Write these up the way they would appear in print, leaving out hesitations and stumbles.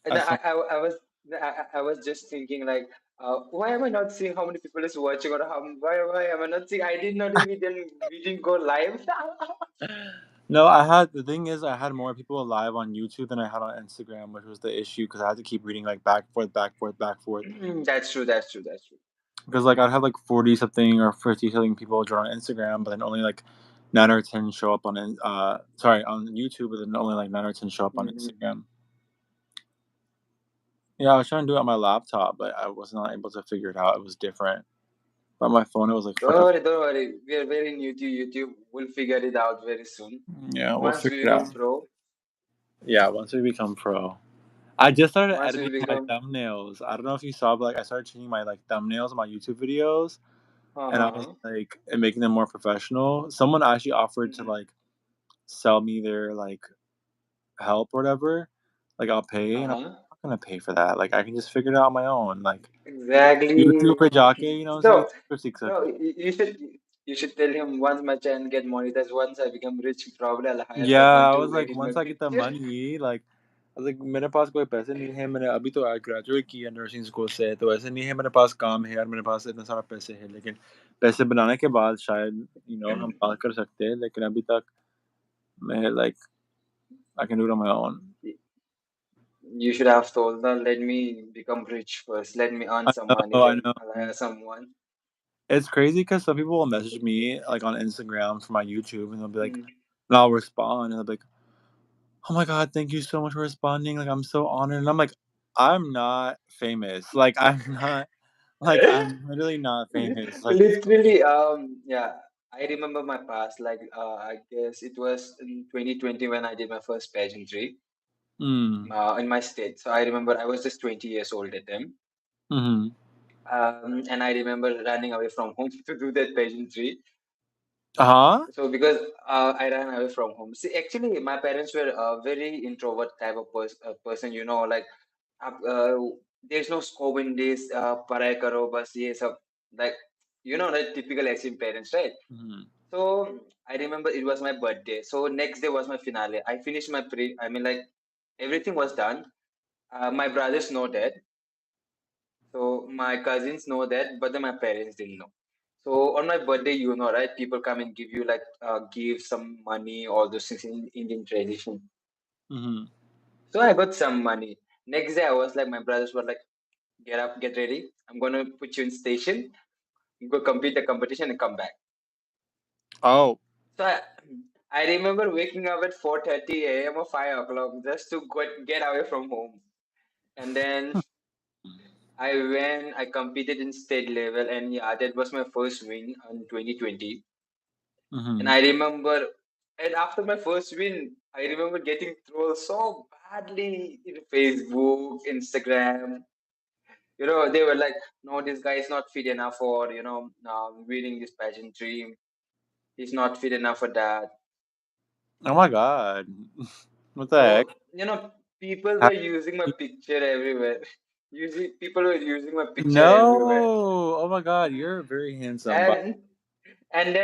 And I saw. I was just thinking like, why am I not seeing how many people is watching, or why am I not seeing? I did not know we didn't go live. No, I had the thing is I had more people live on YouTube than I had on Instagram, which was the issue because I had to keep reading like back forth, back forth, back forth. That's true. That's true. That's true. Because like I'd have like 40 something or 50 something people join on Instagram, but then only like 9 or 10 show up on sorry, on YouTube, but then only like 9 or 10 show up on Mhm. Instagram. Yeah, I was trying to do it on my laptop, but I was not able to figure it out. It was different. But on my phone, it was like Don't fucking. worry, don't worry. We are very new to YouTube. We'll figure it out very soon. Yeah, we'll Once figure we it out. become pro, Yeah, once we become pro. I just started once we editing my become, thumbnails. I don't know if you saw, but like I started changing my like thumbnails on my YouTube videos, and I was uh-huh. like and making them more professional. Someone actually offered to Mhm. like sell me their like help or whatever. Like I'll pay, and I'm Uh-huh. not gonna pay for that. Like I can just figure it out on my own. Like YouTube Exactly. पे जाके, you know what I'm saying? No, कुछ सीख no, सकते हो. you should tell him once my channel get monetized, once I become rich, probably I'll hire Yeah, someone I was to like, edit my once I get the picture. money, like I was like मेरे पास कोई पैसे नहीं है मैंने अभी तो graduate किया nursing school से तो ऐसे नहीं है मेरे पास काम है यार मेरे पास इतना सारा पैसे है लेकिन पैसे बनाने के बाद शायद हम बात कर सकते हैं लेकिन अभी तक मैं like I can do it on my own. You should have told them, let me become rich first. Let me earn I some money, know, I then know. I'll hire someone. It's crazy because some people will message me like on Instagram for my YouTube and they'll be like, Mm. and I'll respond and they'll be like, "Oh my god, thank you so much for responding. Like I'm so honored." And I'm like, "I'm not famous. Like I'm not like I'm literally not famous." Like, Literally, yeah. I remember my past, like, I guess it was in 2020 when I did my first pageantry mm, in my state. So I remember I was just 20 years old at them. mhm. And I remember running away from home to do that pageantry. Uh-huh. So because I ran away from home. See, actually, my parents were a very introvert type of person. Like uh, there's no scope in this. Parai karo, bas ye sab. Like like typical Asian parents, right? Mhm. So I remember it was my birthday. So next day was my finale. I finished my pre. I mean, like everything was done. My brothers know that. So my cousins know that, but then my parents didn't know. So on my birthday, right? People come and give you like give some money, all those things in Indian tradition. Mhm. So I got some money. Next day, I was like, my brothers were like, get up, get ready. I'm gonna put you in station. Go compete the competition and come back. Oh. So I remember waking up at 4:30 a.m. or 5 o'clock just to get away from home. And then I competed in state level, and yeah, that was my first win in 2020. And Mhm. I remember, and after my first win, I remember getting trolled so badly in Facebook, Instagram. They were like, "No, this guy is not fit enough for winning this pageantry. He's not fit enough for that." Oh my god. What the heck? So people How were using my picture everywhere. Using people were using my picture everywhere, No. Oh my god, you're very handsome. But and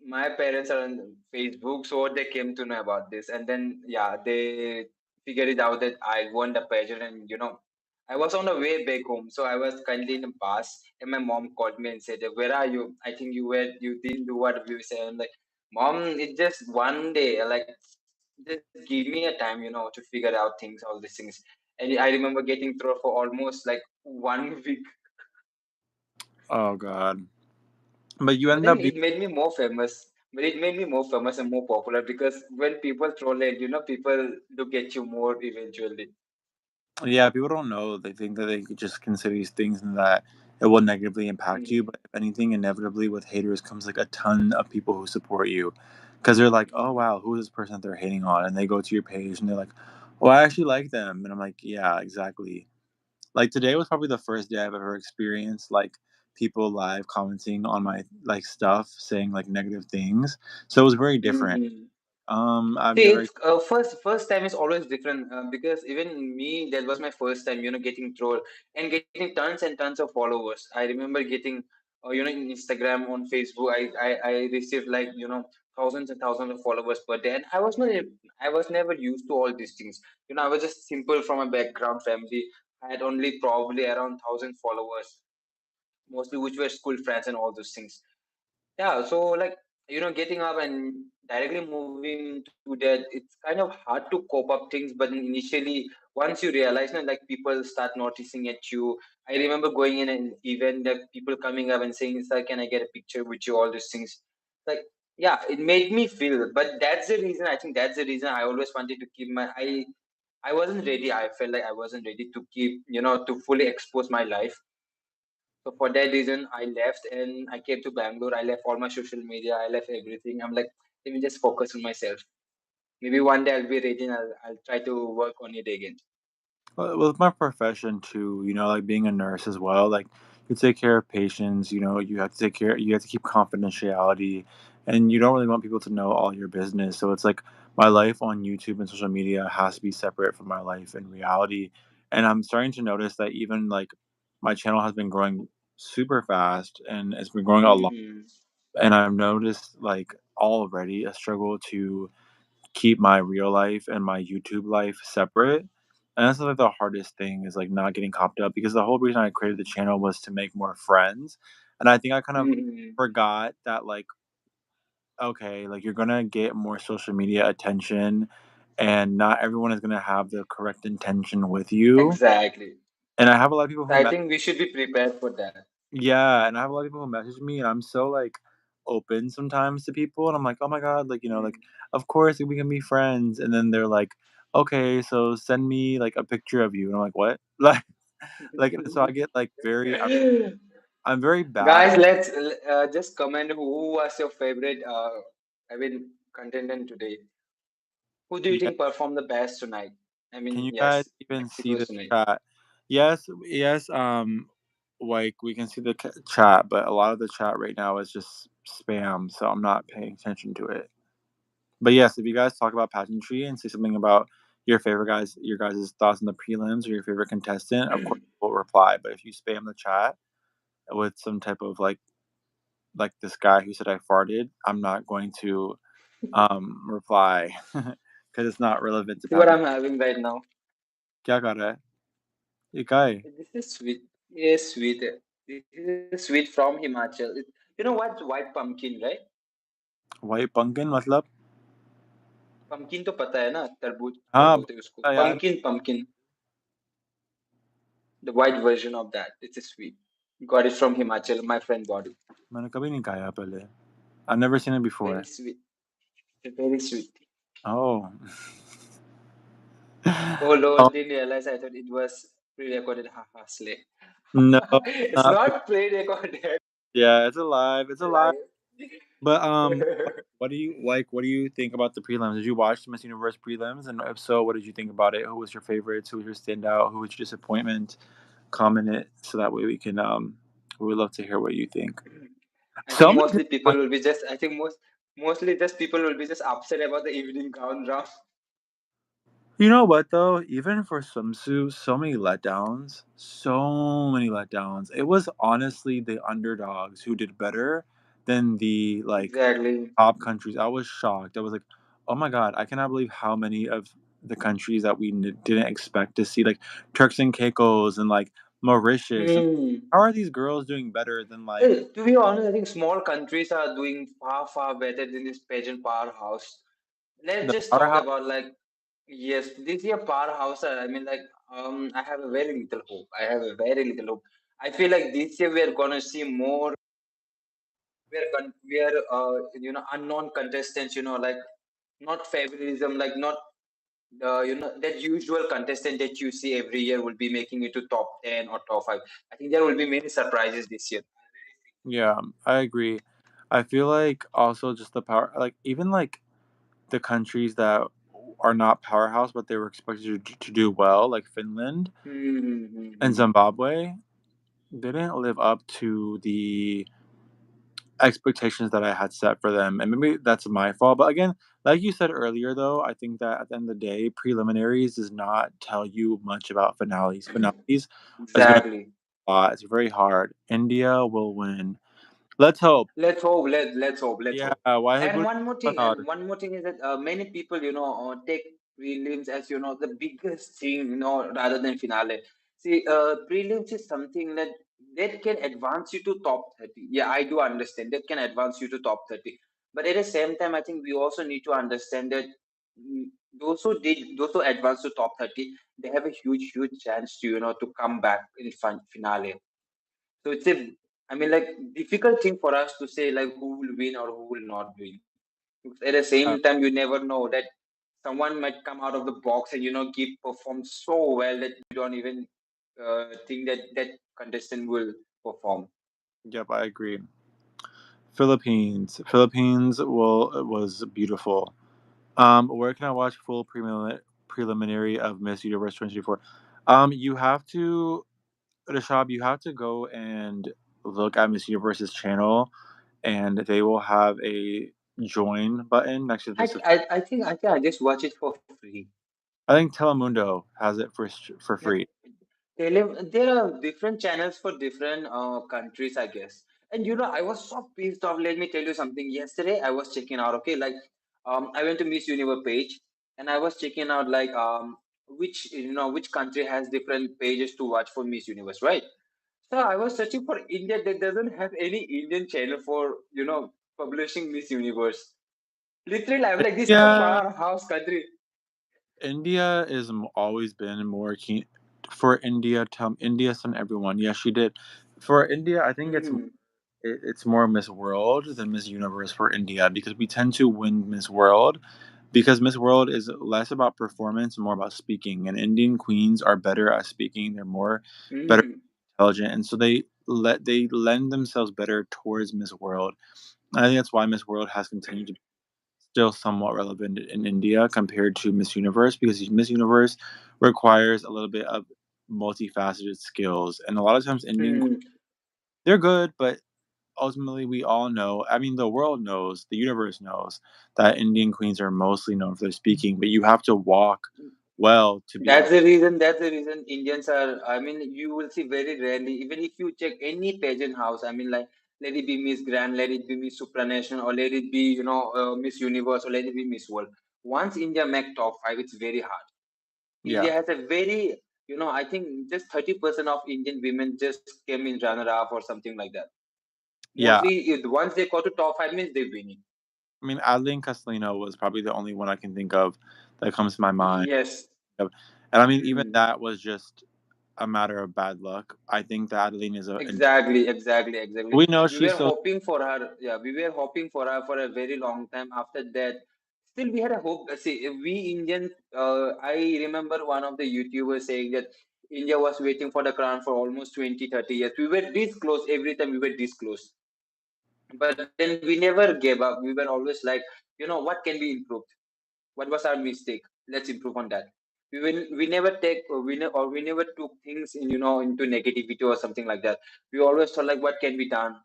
my parents are on Facebook, so they came to know about this, and then yeah, they figured it out that I won the pageant, and I was on the way back home, so I was kindly in the bus, and my mom called me and said, "Where are you? I think you didn't do what we said." I'm like, "Mom, it's just one day. Like, just give me a time, to figure out things, all these things." And I remember getting through for almost like 1 week. oh god. But you But ended then up being it made me more famous. But it made me more famous and more popular because when people troll it, people look at you more eventually. yeah, people don't know. They think that they could just can say these things and that it will negatively impact you. Mm, But if anything, inevitably with haters comes like a ton of people who support you, because they're like, "Oh mm, wow, who is this person that they're hating on?" And they go to your page and they're like, "Oh, I actually like them," and I'm like, "Yeah, exactly." Like today was probably the first day I've ever experienced like people live commenting on my like stuff, saying like negative things. So it was very different. mm. I've See, never. it's first time is always different because even me, that was my first time, getting trolled and getting tons and tons of followers. I remember getting, in Instagram, on Facebook, I received like thousands and thousands of followers per day, and I was never used to all these things. I was just simple from a background family. I had only probably around 1,000 followers, mostly which were school friends and all those things. Yeah, so like, getting up and directly moving into that, it's kind of hard to cope up things. But then initially, once you realize, like people start noticing at you. I remember going in an event, that people coming up and saying, "Sir, can I get a picture with you?" All these things. Like, yeah, it made me feel. But that's the reason. I think that's the reason I always wanted to keep my. I wasn't ready. I felt like I wasn't ready to keep, to fully expose my life. So for that reason, I left and I came to Bangalore. I left all my social media. I left everything. I'm like, let me just focus on myself. Maybe one day I'll be ready and I'll try to work on it again. Well, with my profession too, like being a nurse as well, like you take care of patients, you have to you have to keep confidentiality, and you don't really want people to know all your business. So it's like my life on YouTube and social media has to be separate from my life in reality. And I'm starting to notice that even like my channel has been growing super fast and it's been growing a lot. Hmm. And I've noticed like already a struggle to keep my real life and my YouTube life separate. And that's like the hardest thing is like not getting copped up because the whole reason I created the channel was to make more friends. And I think I kind of Hmm. forgot that like, okay, like you're gonna get more social media attention and not everyone is gonna have the correct intention with you. Exactly. And I have a lot of people So who I think we should be prepared for that. Yeah, and I have a lot of people who message me, and I'm so like open sometimes to people, and I'm like, oh my god, like like Hmm. of course we can be friends, and then they're like, okay, so send me like a picture of you, and I'm like, what? So I get like I'm very bad. Guys, let's just comment who was your favorite. I mean, contestant today. Who do you Yeah, think performed the best tonight? I can mean, you guys yes, even see Mexico's the tonight. chat? Yes, yes. Like we can see the chat, but a lot of the chat right now is just spam, so I'm not paying attention to it. But yes, if you guys talk about pageantry and say something about your guys' thoughts on the prelims or your favorite contestant, of course we'll reply. But if you spam the chat with some type of like this guy who said I farted, I'm not going to reply because it's not relevant to See what pageant. I'm having right now. क्या कर रहा है ये क्या है This is sweet. Yes, sweet. This is sweet from Himachal. You know what? White pumpkin, right? white pumpkin मतलब Pumpkin तो पता है ना, तरबूज क्या हाँ बोलते हैं उसको? पता है यार Pumpkin. The white version of that. It's a sweet. Got it from Himachal. My friend got it. मैंने कभी नहीं खाया पहले I've never seen it before. Very sweet. Very sweet. Oh. Oh Lord, Oh didn't realize. I thought it was pre-recorded. Haha, slay. no, It's not not pre-recorded. yeah, it's alive. It's alive. Live. But what do you like? What do you think about the prelims? Did you watch the Miss Universe prelims? And if so, what did you think about it? Who was your favorites? Who was your standout? Who was your disappointment? Comment it so that way we can we would love to hear what you think. I think So many mostly people disappoint- will be just. I think mostly just people will be just upset about the evening gown round. You know what though? Even for swimsuit, so many letdowns. So many letdowns. It was honestly the underdogs who did better than the like Exactly. top countries. I was shocked. I was like, "Oh my god, I cannot believe how many of the countries that we didn't expect to see, like Turks and Caicos and like Mauritius. And Hmm. how are these girls doing better than like Well, to be honest, I think small countries are doing far, far better than this pageant powerhouse. Let's the just talk powerhouse? about like, yes, this year powerhouse. I mean, like, I have a very little hope. I have a very little hope. I feel like this year we are gonna see more. We are, unknown contestants. Like not favoritism, like not the that usual contestant that you see every year will be making it to top 10 or top 5. I think there will be many surprises this year. Yeah, I agree. I feel like also just the power, like even like the countries that are not powerhouse, but they were expected to do well, like Finland and Mm-hmm. Zimbabwe, they didn't live up to the expectations that I had set for them. And maybe that's my fault. But again, like you said earlier, though, I think that at the end of the day, preliminaries does not tell you much about finales. Finales is going to be Exactly. a lot. It's very hard. India will win. Let's hope. Let's hope. Let's hope. Let's Yeah, hope. why And would one more thing. not? And one more thing is that many people, take prelims as the biggest thing, rather than finale. See, prelims is something that can advance you to top 30. Yeah, I do understand that can advance you to top 30. But at the same time, I think we also need to understand that mm, those who advance to top 30, they have a huge chance to to come back in finale. So it's I mean, like, difficult thing for us to say like who will win or who will not win. Because at the same time, you never know that someone might come out of the box and give perform so well that you don't even think that that contestant will perform. Yep, I agree. Philippines was beautiful. Where can I watch full preliminary of Miss Universe 2024? You have to, Rashab, you have to go and look at Miss Universe's channel, and they will have a join button next to I this. I, I think I just watch it for free. I think Telemundo has it for Yeah, free. there are different channels for different countries, I guess. And I was so pissed off. Let me tell you something. Yesterday, I was checking out. Okay, like, I went to Miss Universe page, and I was checking out like which country has different pages to watch for Miss Universe, right? So I was searching for India that doesn't have any Indian channel for publishing Miss Universe. Literally, I'm like, this is a Yeah, powerhouse country. India is always been more keen for India. India sent everyone. Yes, she did. For India, I think Hmm. it's more Miss World than Miss Universe for India because we tend to win Miss World because Miss World is less about performance and more about speaking. And Indian queens are better at speaking. They're more better Hmm. intelligent, and so they lend themselves better towards Miss World. And I think that's why Miss World has continued to be still somewhat relevant in India compared to Miss Universe because Miss Universe requires a little bit of multifaceted skills, and a lot of times Hmm. they're good, but ultimately we all know, I mean the world knows, the universe knows that Indian queens are mostly known for their speaking, but you have to walk well to be able. That's the reason Indians are, I mean, you will see very rarely, even if you check any pageant house, I mean, like, let it be Miss Grand, let it be Miss Supranational, or let it be, Miss Universe, or let it be Miss World. Once India make top five, it's very hard. Yeah, India has a very, I think just 30% of Indian women just came in runner-up or something like that. yeah. Mostly, once they go to top five, means they win it. I mean Adeline Castellino was probably the only one I can think of that comes to my mind. Yes. And I mean even Hmm. that was just a matter of bad luck. I think that Adeline is Exactly. we know We she's were still. hoping for her. Yeah, we were hoping for her for a very long time. After that, still we had a hope. See, we Indians, I remember one of the YouTubers saying that India was waiting for the crown for almost 20, 30 years. We were this close every time we were this close. But then we never gave up. We were always like, what can be improved? What was our mistake? Let's improve on that. We never take or we never took things in into negativity or something like that. We always thought like what can be done.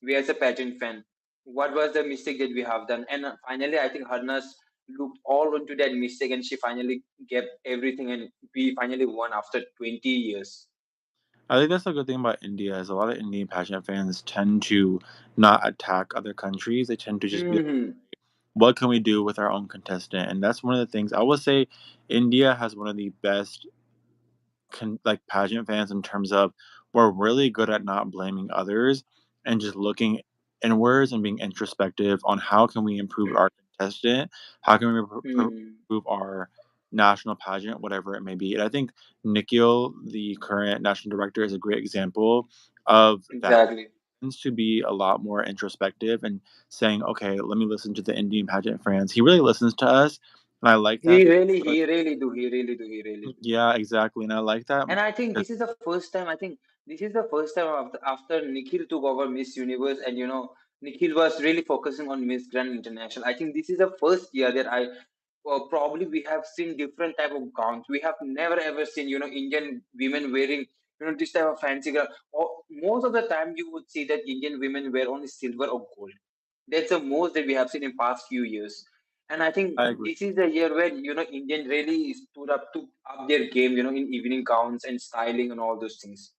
We as a pageant fan, what was the mistake that we have done? And finally, I think Harnas looked all into that mistake, and she finally gave everything, and we finally won after 20 years. I think that's a good thing about India is a lot of Indian pageant fans tend to not attack other countries. They tend to just be like, Hmm. what can we do with our own contestant? And that's one of the things I would say India has one of the best like pageant fans in terms of we're really good at not blaming others and just looking inwards and being introspective on how can we improve our contestant, how can we Hmm. improve our national pageant, whatever it may be. And I think Nikhil, the current national director, is a great example of that. Exactly. Tends to be a lot more introspective and saying, okay, let me listen to the Indian pageant fans. He really listens to us, and I like that because He really do. yeah, exactly, and I like that And I think 'cause this is the first time. I think this is the first time after Nikhil took over Miss Universe, and Nikhil was really focusing on Miss Grand International. I think this is the first year that probably we have seen different type of gowns. We have never ever seen Indian women wearing this type of fancy gown. Or most of the time, you would see that Indian women wear only silver or gold. That's the most that we have seen in past few years. And I think I agree. this is the year where Indian really stood up to up their game, in evening gowns and styling and all those things.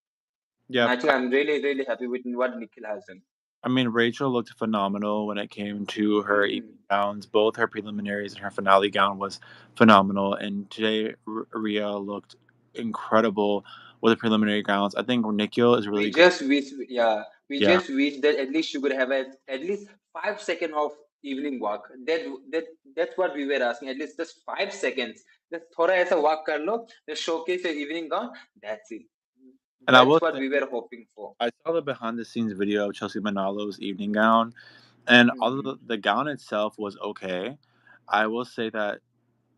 And Yep, I think I'm really happy with what Nikhil has done. I mean, Rachel looked phenomenal when it came to her evening Hmm. gowns. Both her preliminaries and her finale gown was phenomenal. And today, Rhea looked incredible with the preliminary gowns. I think Nikhil is We really good. just wish, yeah, we Yeah, just wish that at least you could have at least 5 seconds of evening walk. That that's what we were asking. At least just 5 seconds. Just थोड़ा ऐसा walk कर लो, just showcase your evening gown. That's it. and I That's will what say, we were hoping for. I saw the behind the scenes video of Chelsea Manalo's evening gown, and although Hmm. the gown itself was okay, I will say that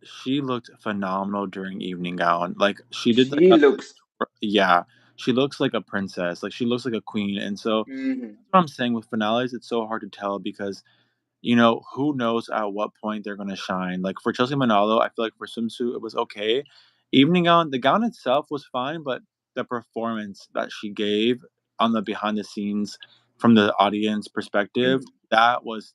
she looked phenomenal during evening gown. Like she did like She a looks. yeah, she looks like a princess. Like she looks like a queen. And so Hmm. that's what I'm saying with finales. It's so hard to tell because who knows at what point they're gonna shine. Like for Chelsea Manalo, I feel like for swimsuit it was okay. Evening gown, the gown itself was fine, but the performance that she gave on the behind the scenes from the audience perspective, that was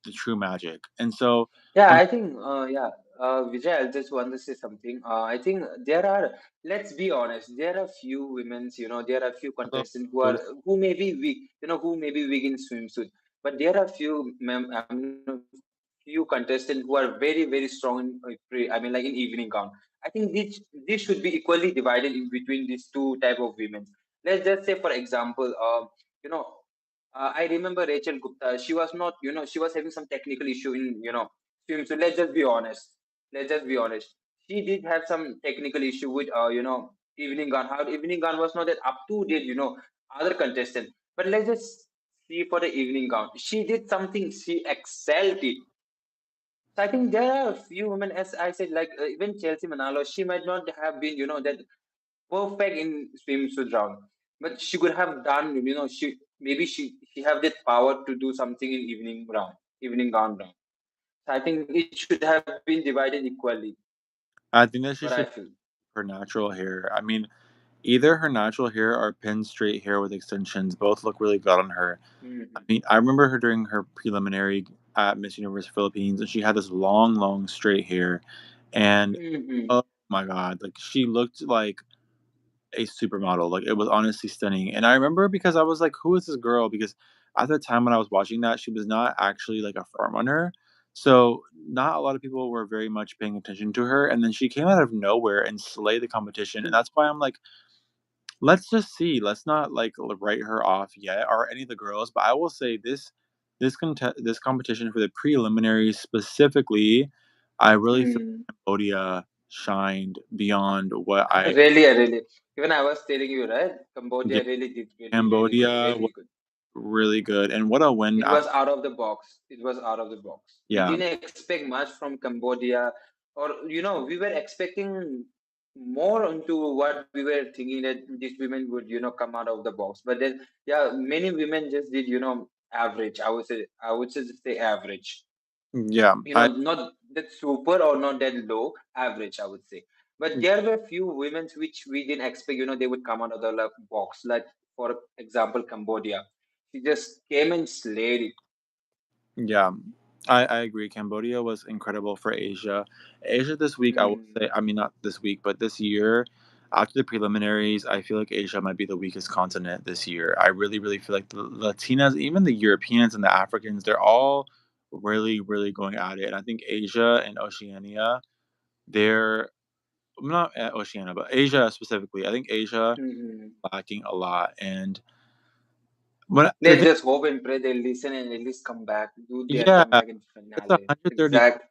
the true magic. And so Yeah, from I think, yeah, Vijay, I just want to say something. I think there are, let's be honest, there are few women's, there are few hello, contestants who are, Rose. who may be weak, who may be weak in swimsuit, but there are few, few contestants who are very, very strong in, I mean, like in evening gown. I think this should be equally divided in between these two type of women. Let's just say, for example, you know, I remember Rachel Gupta. She was not, she was having some technical issue in, film. So let's just be honest. Let's just be honest. She did have some technical issue with, evening gun. How evening gun was not that up to date, other contestant. But let's just see for the evening gown. She did something. She excelled it. So I think there are a few women, as I said, like even Chelsea Manalo. She might not have been, that perfect in swimsuit round, but she could have done. She have that power to do something in evening gown round. So I think it should have been divided equally. I think that What she I should feel. her natural hair. I mean, either her natural hair or pinned straight hair with extensions both look really good on her. I Hmm. mean, I remember her during her preliminary at Miss Universe Philippines, and she had this long, long straight hair, and Hmm. oh my god, like she looked like a supermodel. Like it was honestly stunning. And I remember because I was like, who is this girl? Because at the time when I was watching that, she was not actually like a front runner. So not a lot of people were very much paying attention to her. And then she came out of nowhere and slayed the competition. And that's why I'm like, let's just see. Let's not like write her off yet or any of the girls. But I will say this competition for the preliminaries specifically, I really feel Hmm. Cambodia shined beyond what I Really, really. Even I was telling you, right? yeah, Cambodia really did really, really good, Cambodia was really good. really good, and what a win It was after out of the box. It was out of the box. We yeah, didn't expect much from Cambodia, or we were expecting more into what we were thinking that these women would, come out of the box. But then, yeah, many women just did, average. I would say just say average. yeah, Not that super or not that low, average, I would say. But there were few women which we didn't expect, they would come out of the box. Like, for example, Cambodia. She just came and slayed it. yeah. I agree. Cambodia was incredible for Asia. Asia this week, I will Hmm. say, I mean not this week, but this year, after the preliminaries, I feel like Asia might be the weakest continent this year. I really, really feel like the Latinas, even the Europeans and the Africans, they're all really, really going at it. And I think Asia and Oceania, they're not Oceania, but Asia specifically. I think Asia Hmm. lacking a lot. And when the Let's just hope and pray they listen and at least come back, do their Yeah, comeback in it's finale. 130 Exact.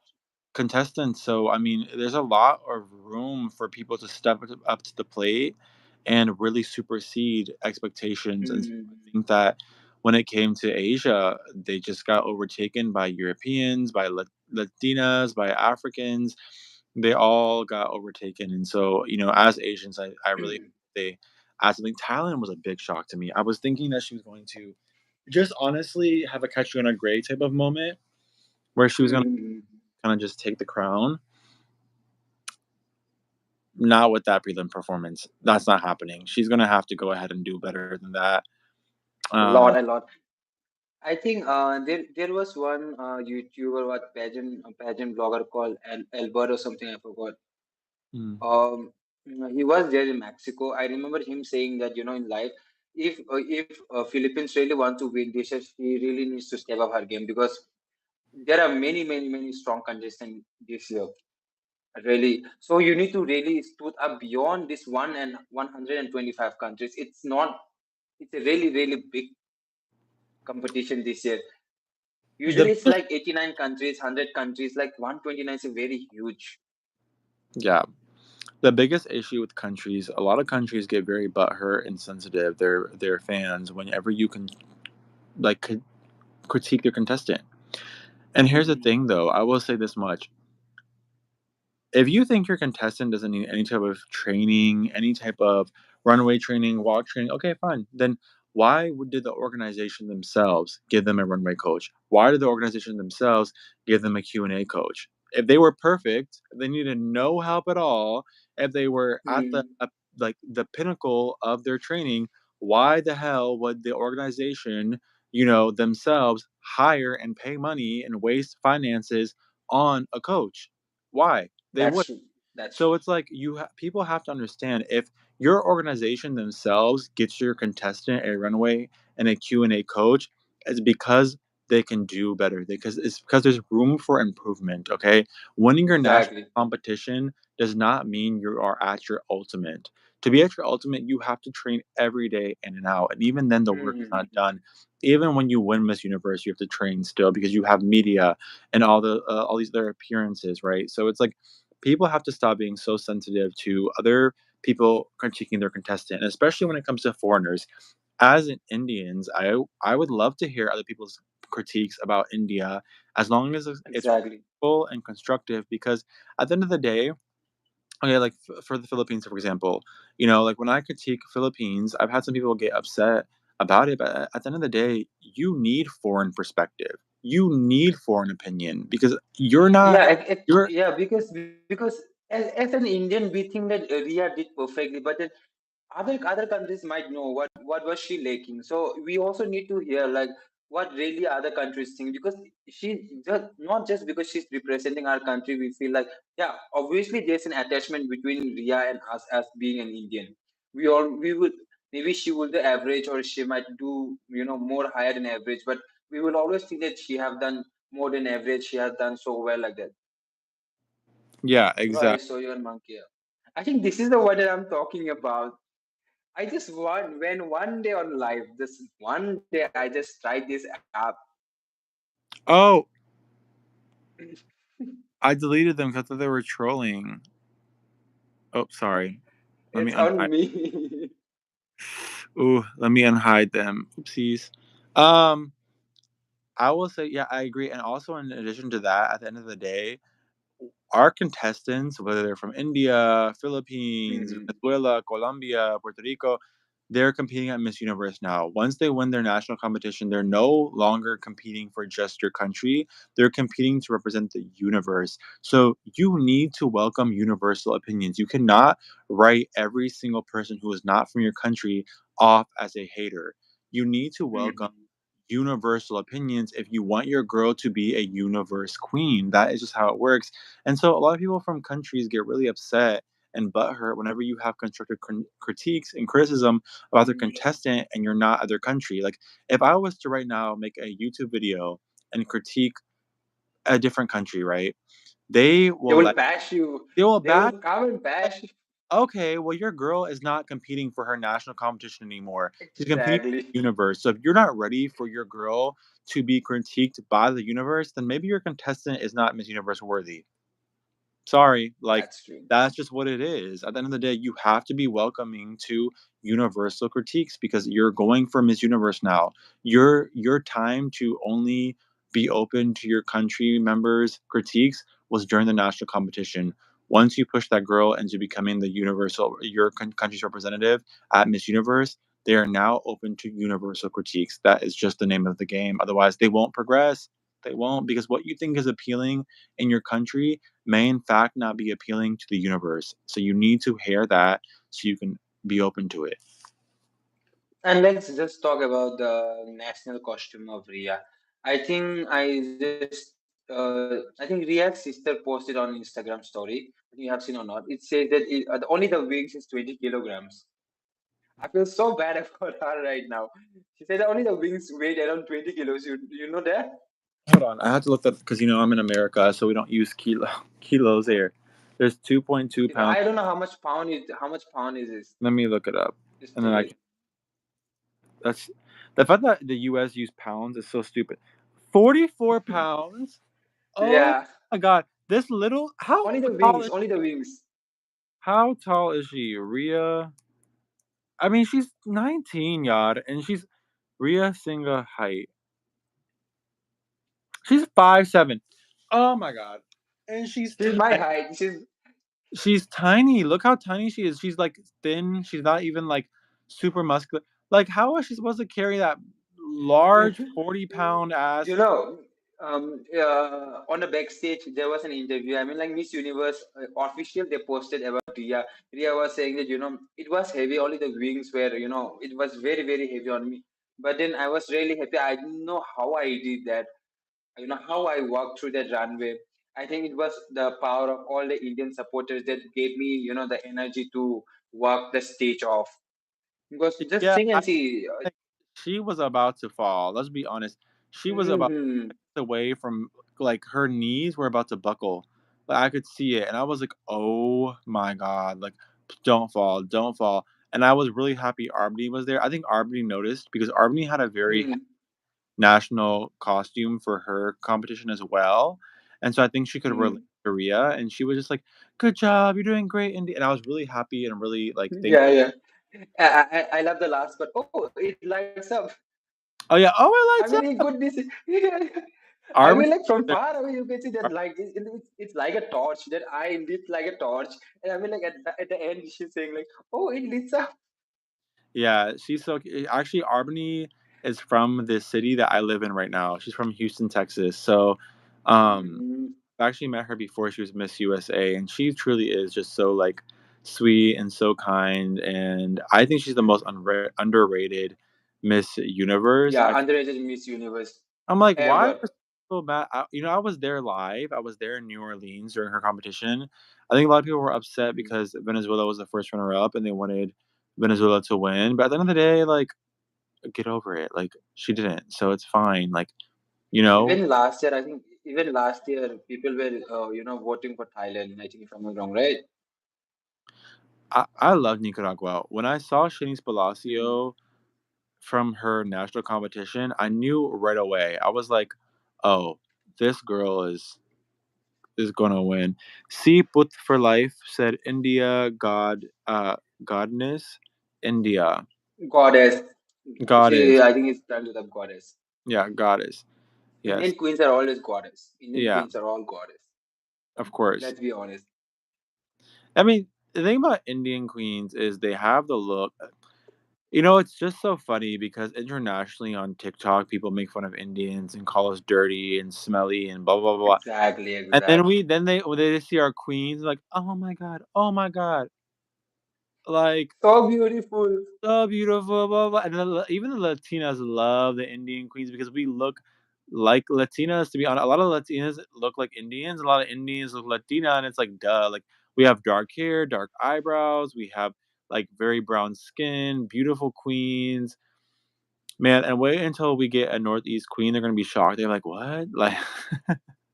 contestants, so I mean, there's a lot of room for people to step up to the plate and really supersede expectations. And so I Hmm. think that when it came to Asia, they just got overtaken by Europeans, by Latinas, by Africans. They all got overtaken, and so as Asians, I really they as something. Thailand was a big shock to me. I was thinking that she was going to just honestly have a catch you on a gray type of moment where she was going to Hmm. kind of just take the crown. Not with that prelim performance. That's not happening. She's going to have to go ahead and do better than that. A Um, lot, a lot. I think there was one YouTuber, what pageant blogger called Albert or something. I forgot. mm, Um, he was there in Mexico. I remember him saying that in life. if Philippines really want to win this year, she really needs to step up her game because there are many strong contestants this year. Really, so you need to really stood up beyond this 125 countries. It's not. It's a really big competition this year. The Usually, it's like 89 countries, 100 countries. Like 129 is a very huge. yeah, the biggest issue with countries, a lot of countries get very butthurt and sensitive. Their fans whenever you can like critique their contestant. And here's the Mhm. thing, though. I will say this much: if you think your contestant doesn't need any type of training, any type of runway training, walk training, okay, fine. Then did the organization themselves give them a runway coach? Why did the organization themselves give them a Q&A coach? If they were perfect, if they needed no help at all, if they were at the Hmm. like the pinnacle of their training, why the hell would the organization, themselves hire and pay money and waste finances on a coach? Why? They That's would. true. That's So true. it's like people have to understand, if your organization themselves gets your contestant a runway and a Q&A coach, it's because they can do better. Because it's because there's room for improvement. Okay, winning your national Exactly. competition does not mean you are at your ultimate. To be at your ultimate, you have to train every day in and out, and even then, the work is not Hmm. done. Even when you win Miss Universe, you have to train still because you have media and all these other appearances, right? So it's like people have to stop being so sensitive to other people critiquing their contestant, and especially when it comes to foreigners. As in Indians, I would love to hear other people's critiques about India, as long as it's Exactly. respectful and constructive. Because at the end of the day, okay, like for the Philippines, for example, like when I critique Philippines, I've had some people get upset about it, but at the end of the day, you need foreign perspective. You need foreign opinion because you're not Yeah, you're yeah, because as an Indian, we think that Ria did perfectly, but then other countries might know what was she lacking. So we also need to hear like what really other countries think, because she just not just because she's representing our country, we feel like, yeah, obviously there's an attachment between Ria and us as being an Indian. We would, maybe she will the average, or she might do more higher than average, but we will always think that she have done more than average. She has done so well like that. yeah, Bro, I exactly. saw your monkey. I think this is the one that I'm talking about. I just when one day on live, this one day I just tried this app. Oh, I deleted them because I thought they were trolling. Oh, sorry. Let me It's unhide. on me. Ooh, let me unhide them. Oopsies. Um, I will say, yeah, I agree. And also, in addition to that, at the end of the day, our contestants, whether they're from India, Philippines, Mhm. Venezuela, Colombia, Puerto Rico, they're competing at Miss Universe now. Once they win their national competition, they're no longer competing for just your country. They're competing to represent the universe. So you need to welcome universal opinions. You cannot write every single person who is not from your country off as a hater. You need to welcome Mhm. universal opinions if you want your girl to be a universe queen. That is just how it works. And so a lot of people from countries get really upset and butthurt whenever you have constructive critiques and criticism about their Mhm. contestant and you're not at their country. Like, if I was to right now make a YouTube video and critique a different country, right? They They will will like bash you. they will They will back. come and bash you. Okay, well, your girl is not competing for her national competition anymore. She's competing Exactly. for the universe. So if you're not ready for your girl to be critiqued by the universe, then maybe your contestant is not Miss Universe worthy. Sorry, like, That's true. that's just what it is. At the end of the day, you have to be welcoming to universal critiques because you're going for Miss Universe now. Your time to only be open to your country members' critiques was during the national competition. Once you push that girl into becoming the universal your country's representative at Miss Universe, they are now open to universal critiques. That is just the name of the game. Otherwise, they won't progress. They won't, because what you think is appealing in your country may in fact not be appealing to the universe. So you need to hear that so you can be open to it. And let's just talk about the national costume of Ria. I think Ria's sister posted on Instagram story. You have seen or not? It says that only the wings is 20 kilograms. I feel so bad about her right now. She said only the wings weighed around 20 kilos. You know that? Hold on, I have to look up because I'm in America, so we don't use kilos here. There's 2.2 pounds. I don't know how much pound is this? Let me look it up, Just and then tell I it. can. That's the fact that the U.S. use pounds is so stupid. 44 pounds. Oh Yeah. my God, this little Only the tall wings. is Only the wings. how tall is she? Ria. I mean, she's 19, yard, and she's Ria Singa height. She's 5'7". Oh my God, and She's my height. she's tiny. Look how tiny she is. She's like thin. She's not even like super muscular. Like, how is she supposed to carry that large 40-pound You ass? know, on the backstage there was an interview. I mean, like Miss Universe official, they posted about Ria. Ria was saying that it was heavy. Only the wings were it was very very heavy on me. But then I was really happy. I didn't know how I did that. How I walked through that runway. I think it was the power of all the Indian supporters that gave me the energy to walk the stage off. Because just Yeah, think and see. think she was about to fall. Let's be honest. She was about Mhm. away from like her knees were about to buckle. Like I could see it, and I was like, "Oh my God! Like, don't fall, don't fall." And I was really happy Arbany was there. I think Arbany noticed because Arbany had a very Mhm. national costume for her competition as well, and so I think she could relate Mhm. to Rhea, and she was just like, "Good job, you're doing great, Indy." And I was really happy and really like thank. Yeah, yeah. I love the last, but oh, it lights up. Oh yeah, oh I it mean, lights in up. goodness, yeah. I mean, Arbany. like from far away, you can see that light. It's like a torch. That eye lit like a torch. And I mean, like at the end, she's saying like, "Oh, it lights up." Yeah, she's so actually Albany is from the city that I live in right now. She's from Houston, Texas. So, Mhm. I actually met her before she was Miss USA, and she truly is just so like sweet and so kind. And I think she's the most underrated Miss Universe. Yeah, underrated Miss Universe I'm like, why are ever. people mad? I was there live. I was there in New Orleans during her competition. I think a lot of people were upset Mhm. because Venezuela was the first runner up, and they wanted Venezuela to win. But at the end of the day, like get over it. Like she didn't, so it's fine. Like you know, Even last year, I think even last year, people were voting for Thailand. I think if I'm not wrong, right? I love Nicaragua. When I saw Shanice Mhm. Palacio from her national competition, I knew right away. I was like, oh, this girl is gonna win. See Put for Life said India Godness. India. Goddess. Goddess. I think it's turned to the goddess. Yeah, goddess. Yes. Indian queens are always goddess. Indian Yeah, queens are all goddess. of course. Let's be honest. I mean, the thing about Indian queens is they have the look. It's just so funny because internationally on TikTok, people make fun of Indians and call us dirty and smelly and blah blah blah. Exactly, And then exactly. when they see our queens, like, oh my god, like So beautiful. so beautiful, blah blah. And even the Latinas love the Indian queens because we look like Latinas. To be honest, a lot of Latinas look like Indians. A lot of Indians look Latina, and it's like duh. Like we have dark hair, dark eyebrows. We have like very brown skin, beautiful queens. Man, and wait until we get a Northeast queen, they're gonna be shocked. They're like, "What?" Like,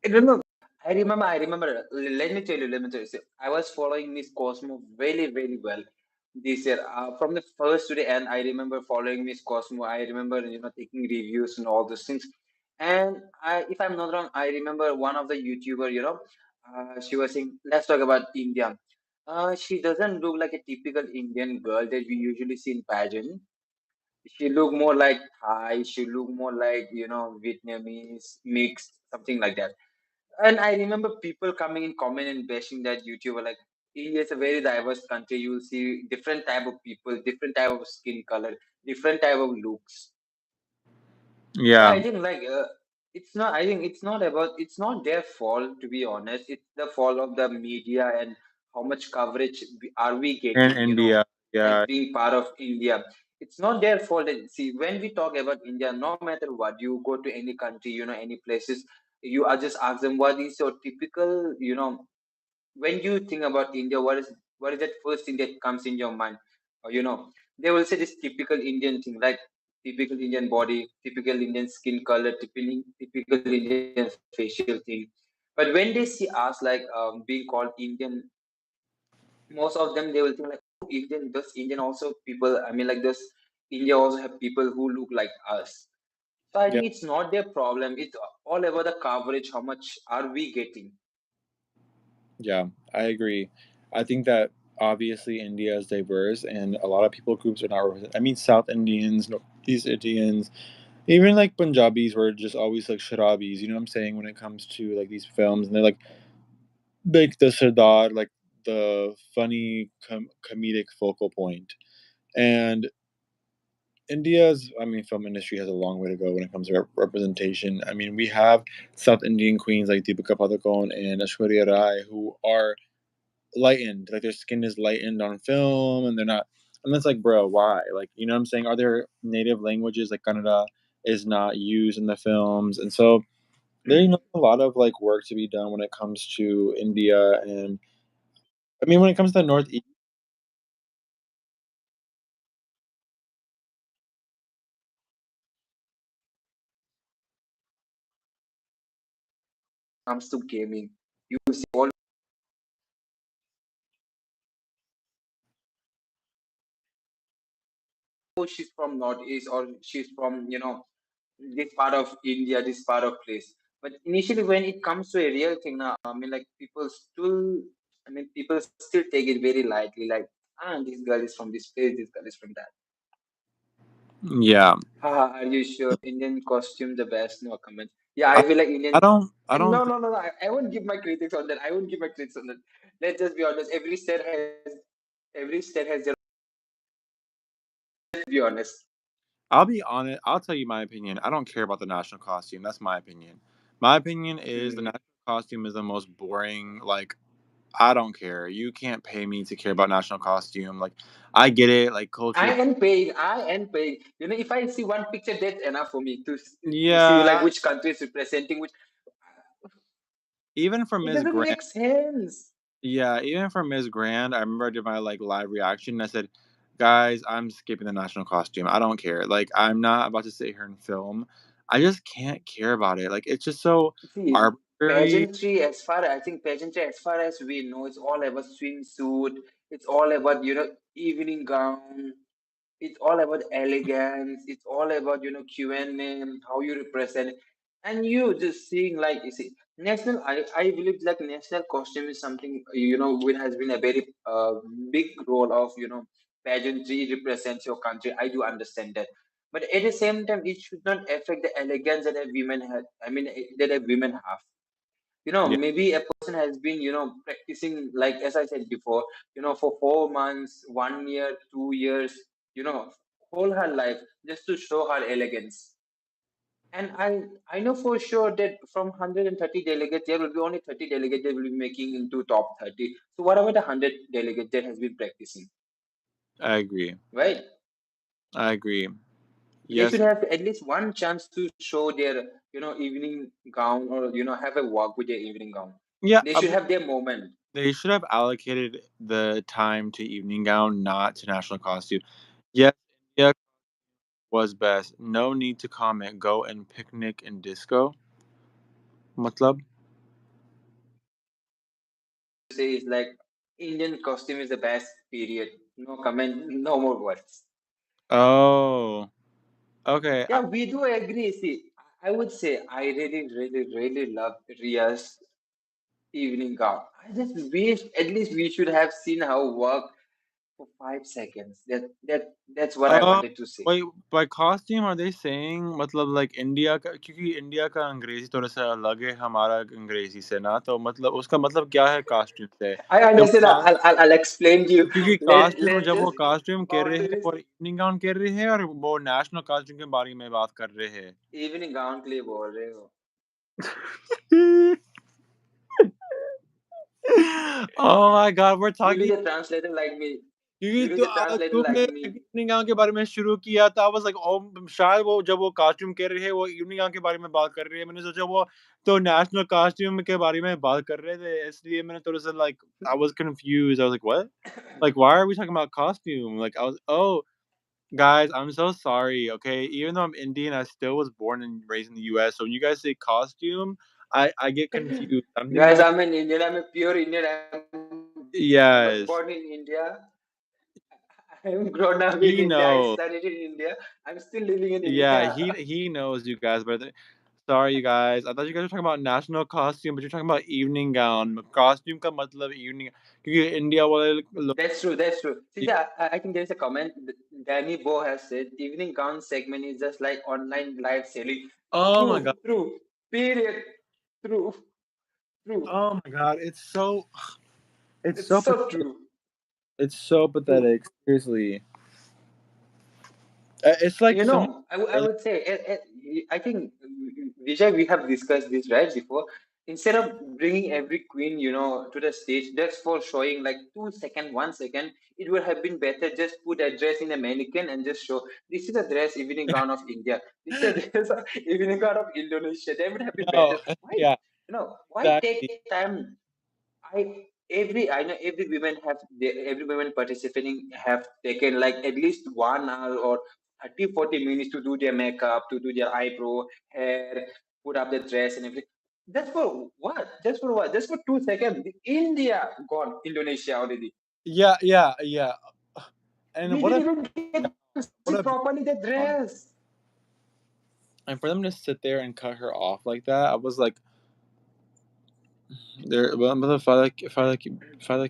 I remember, I remember. Let me tell you, let me tell you. See, I was following Miss Cosmo really, really well this year. From the first to the end, I remember following Miss Cosmo. I remember, taking reviews and all those things. And if I'm not wrong, I remember one of the YouTuber, she was saying, let's talk about India. She doesn't look like a typical Indian girl that we usually see in pageant. She look more like Thai. She look more like Vietnamese mixed, something like that. And I remember people coming in, comment and bashing that YouTuber like India is a very diverse country. You'll see different type of people, different type of skin color, different type of looks. So yeah, I think like it's not. I think it's not about. It's not their fault to be honest. It's the fault of the media and how much coverage are we in getting. India, yeah, Like being part of India. It's not their fault. See, when we talk about India, no matter what, you go to any country, any places, you are just ask them what is your typical. When you think about India, what is that first thing that comes in your mind? Or, they will say this typical Indian thing, like typical Indian body, typical Indian skin color, typical Indian facial thing. But when they see us like being called Indian, most of them they will think like, oh, Indian, those Indian also people. I mean, like those India also have people who look like us. So I Yeah, think it's not their problem. It's all about the coverage. How much are we getting? yeah, I agree. I think that obviously India is diverse, and a lot of people groups are not represented. I mean, South Indians, Northeast Indians, even like Punjabis were just always like sharabis. You know what I'm saying? When it comes to like these films, and they're like the Sardar, like the funny comedic focal point. And India's, I mean, film industry has a long way to go when it comes to representation. I mean, we have South Indian queens like Deepika Padukone and Aishwarya Rai who are lightened, like their skin is lightened on film, and they're not. And that's like, bro, why? Like, you know what I'm saying? Are there native languages like Kannada is not used in the films, and so there's a lot of like work to be done when it comes to India, and I mean, when it comes to the Northeast. Comes to gaming, you see all, oh, she's from Northeast or she's from, this part of India, this part of place. But initially, when it comes to a real thing, now, I mean, like people still take it very lightly. Like, this girl is from this place, this girl is from that. Yeah, Haha, are you sure? Indian costume the best? No comment. Yeah, I, I feel like I Indian. don't, I And don't no, think. no, no, no. I won't give my critics on that. I won't give my critics on that. Let's just be honest. Every state has their. Let's be honest. I'll be honest. I'll tell you my opinion. I don't care about the national costume. That's my opinion. My opinion is the Hmm. national costume is the most boring. Like, I don't care. You can't pay me to care about national costume. Like, I get it. Like, I culture. am paying. I am paying. If I see one picture, that's enough for me to see like Yeah, which country is representing which. even for It Ms. doesn't Grant. make sense. Yeah, even for Ms. Grand, I remember I did my like live reaction. And I said, "Guys, I'm skipping the national costume. I don't care. Like, I'm not about to sit here and film. I just can't care about it. Like, it's just so See, arbitrary." pageantry, I think pageantry, as far as we know, it's all about swimsuit. It's all about, evening gown. It's all about elegance. It's all about, Q&A, how you represent it. And you just seeing like, you see, I believe like national costume is something, which has been a very big role of, pageantry represents your country. I do understand that. But at the same time, it should not affect the elegance that a women have. I mean, that a women have. Yeah, Maybe a person has been, practicing, like as I said before, for 4 months, 1 year, 2 years, you know, whole her life just to show her elegance. And I know for sure that from 130 delegates, there will be only 30 delegates that will be making into top 30. So what about the 100 delegates that has been practicing, I agree. right? I agree. They Yes. should have at least one chance to show their, evening gown or, have a walk with their evening gown. Yeah. They should have their moment. They should have allocated the time to evening gown, not to national costume. Yes, India was best. No need to comment. Go and picnic and disco. Matlab. Say is like Indian costume is the best. Period. No comment. No more words. Oh. Okay. Yeah, we do agree. See, I would say I really, really, really love Ria's evening gown. I just wish at least we should have seen her work for 5 seconds. That's what I Uh, wanted to say. wait, by costume are they saying मतलब like India का क्योंकि India का अंग्रेजी थोड़ा सा अलग है हमारा अंग्रेजी से ना तो मतलब उसका मतलब क्या है costume से I जब understand. I'll explain to you. क्योंकि costume Let's जब वो just costume कर रहे हैं boundaries. वो evening gown कर रहे हैं और वो national costume के बारे में बात कर रहे हैं इवनिंग गाउन के लिए बोल रहे हो oh my god we're you talking need a translator like me क्योंकि you need a translator तुमने like me इवनिंग गाउन के बारे में शुरू किया था आई वाज लाइक ओ शायद वो जब वो कॉस्ट्यूम कह रहे हैं वो इवनिंग गाउन के बारे में बात कर रहे हैं मैंने सोचा वो तो नेशनल कॉस्ट्यूम के बारे में बात कर रहे थे इसलिए मैंने थोड़ा सा like I was confused I was like what like why are we talking about costume like I was oh Guys, I'm so sorry, okay? Even though I'm Indian, I still was born and raised in the US. So when you guys say costume, I get confused. I'm thinking Guys, like, I'm an Indian. I'm a pure Indian. I was born in yes, India. I'm grown up in India. he I knows. studied in India. I'm still living in Yeah, India. he knows you guys, but sorry you guys. I thought you guys were talking about national costume, but you're talking about evening gown. Costume का मतलब evening क्योंकि India वाले लोग That's true. That's true. See, I think there's a comment. Danny Bo has said, evening gown segment is just like online live selling. oh my god. True. True. Period. True. True. Oh my god, it's It's so so pathetic. true. It's so True. pathetic. Seriously. It's like someone I really would say, I think, Vijay, we have discussed this right before. Instead of bringing every queen, to the stage just for showing like 2 second, 1 second, it would have been better just put a dress in a mannequin and just show this is a dress evening gown of India. This is a dress of evening gown of Indonesia. That would have been no, better. Why, yeah, why take exactly. time? I know every women participating have taken like at least 1 hour or 30-40 minutes to do their makeup, to do their eyebrow, hair, put up the dress and everything. That's for what? Just for what? Just for 2 seconds. India gone, Indonesia already. Yeah. And We what a didn't even get to see what a properly the on dress. and for them to sit there and cut her off like that, I was like, there. But if I like,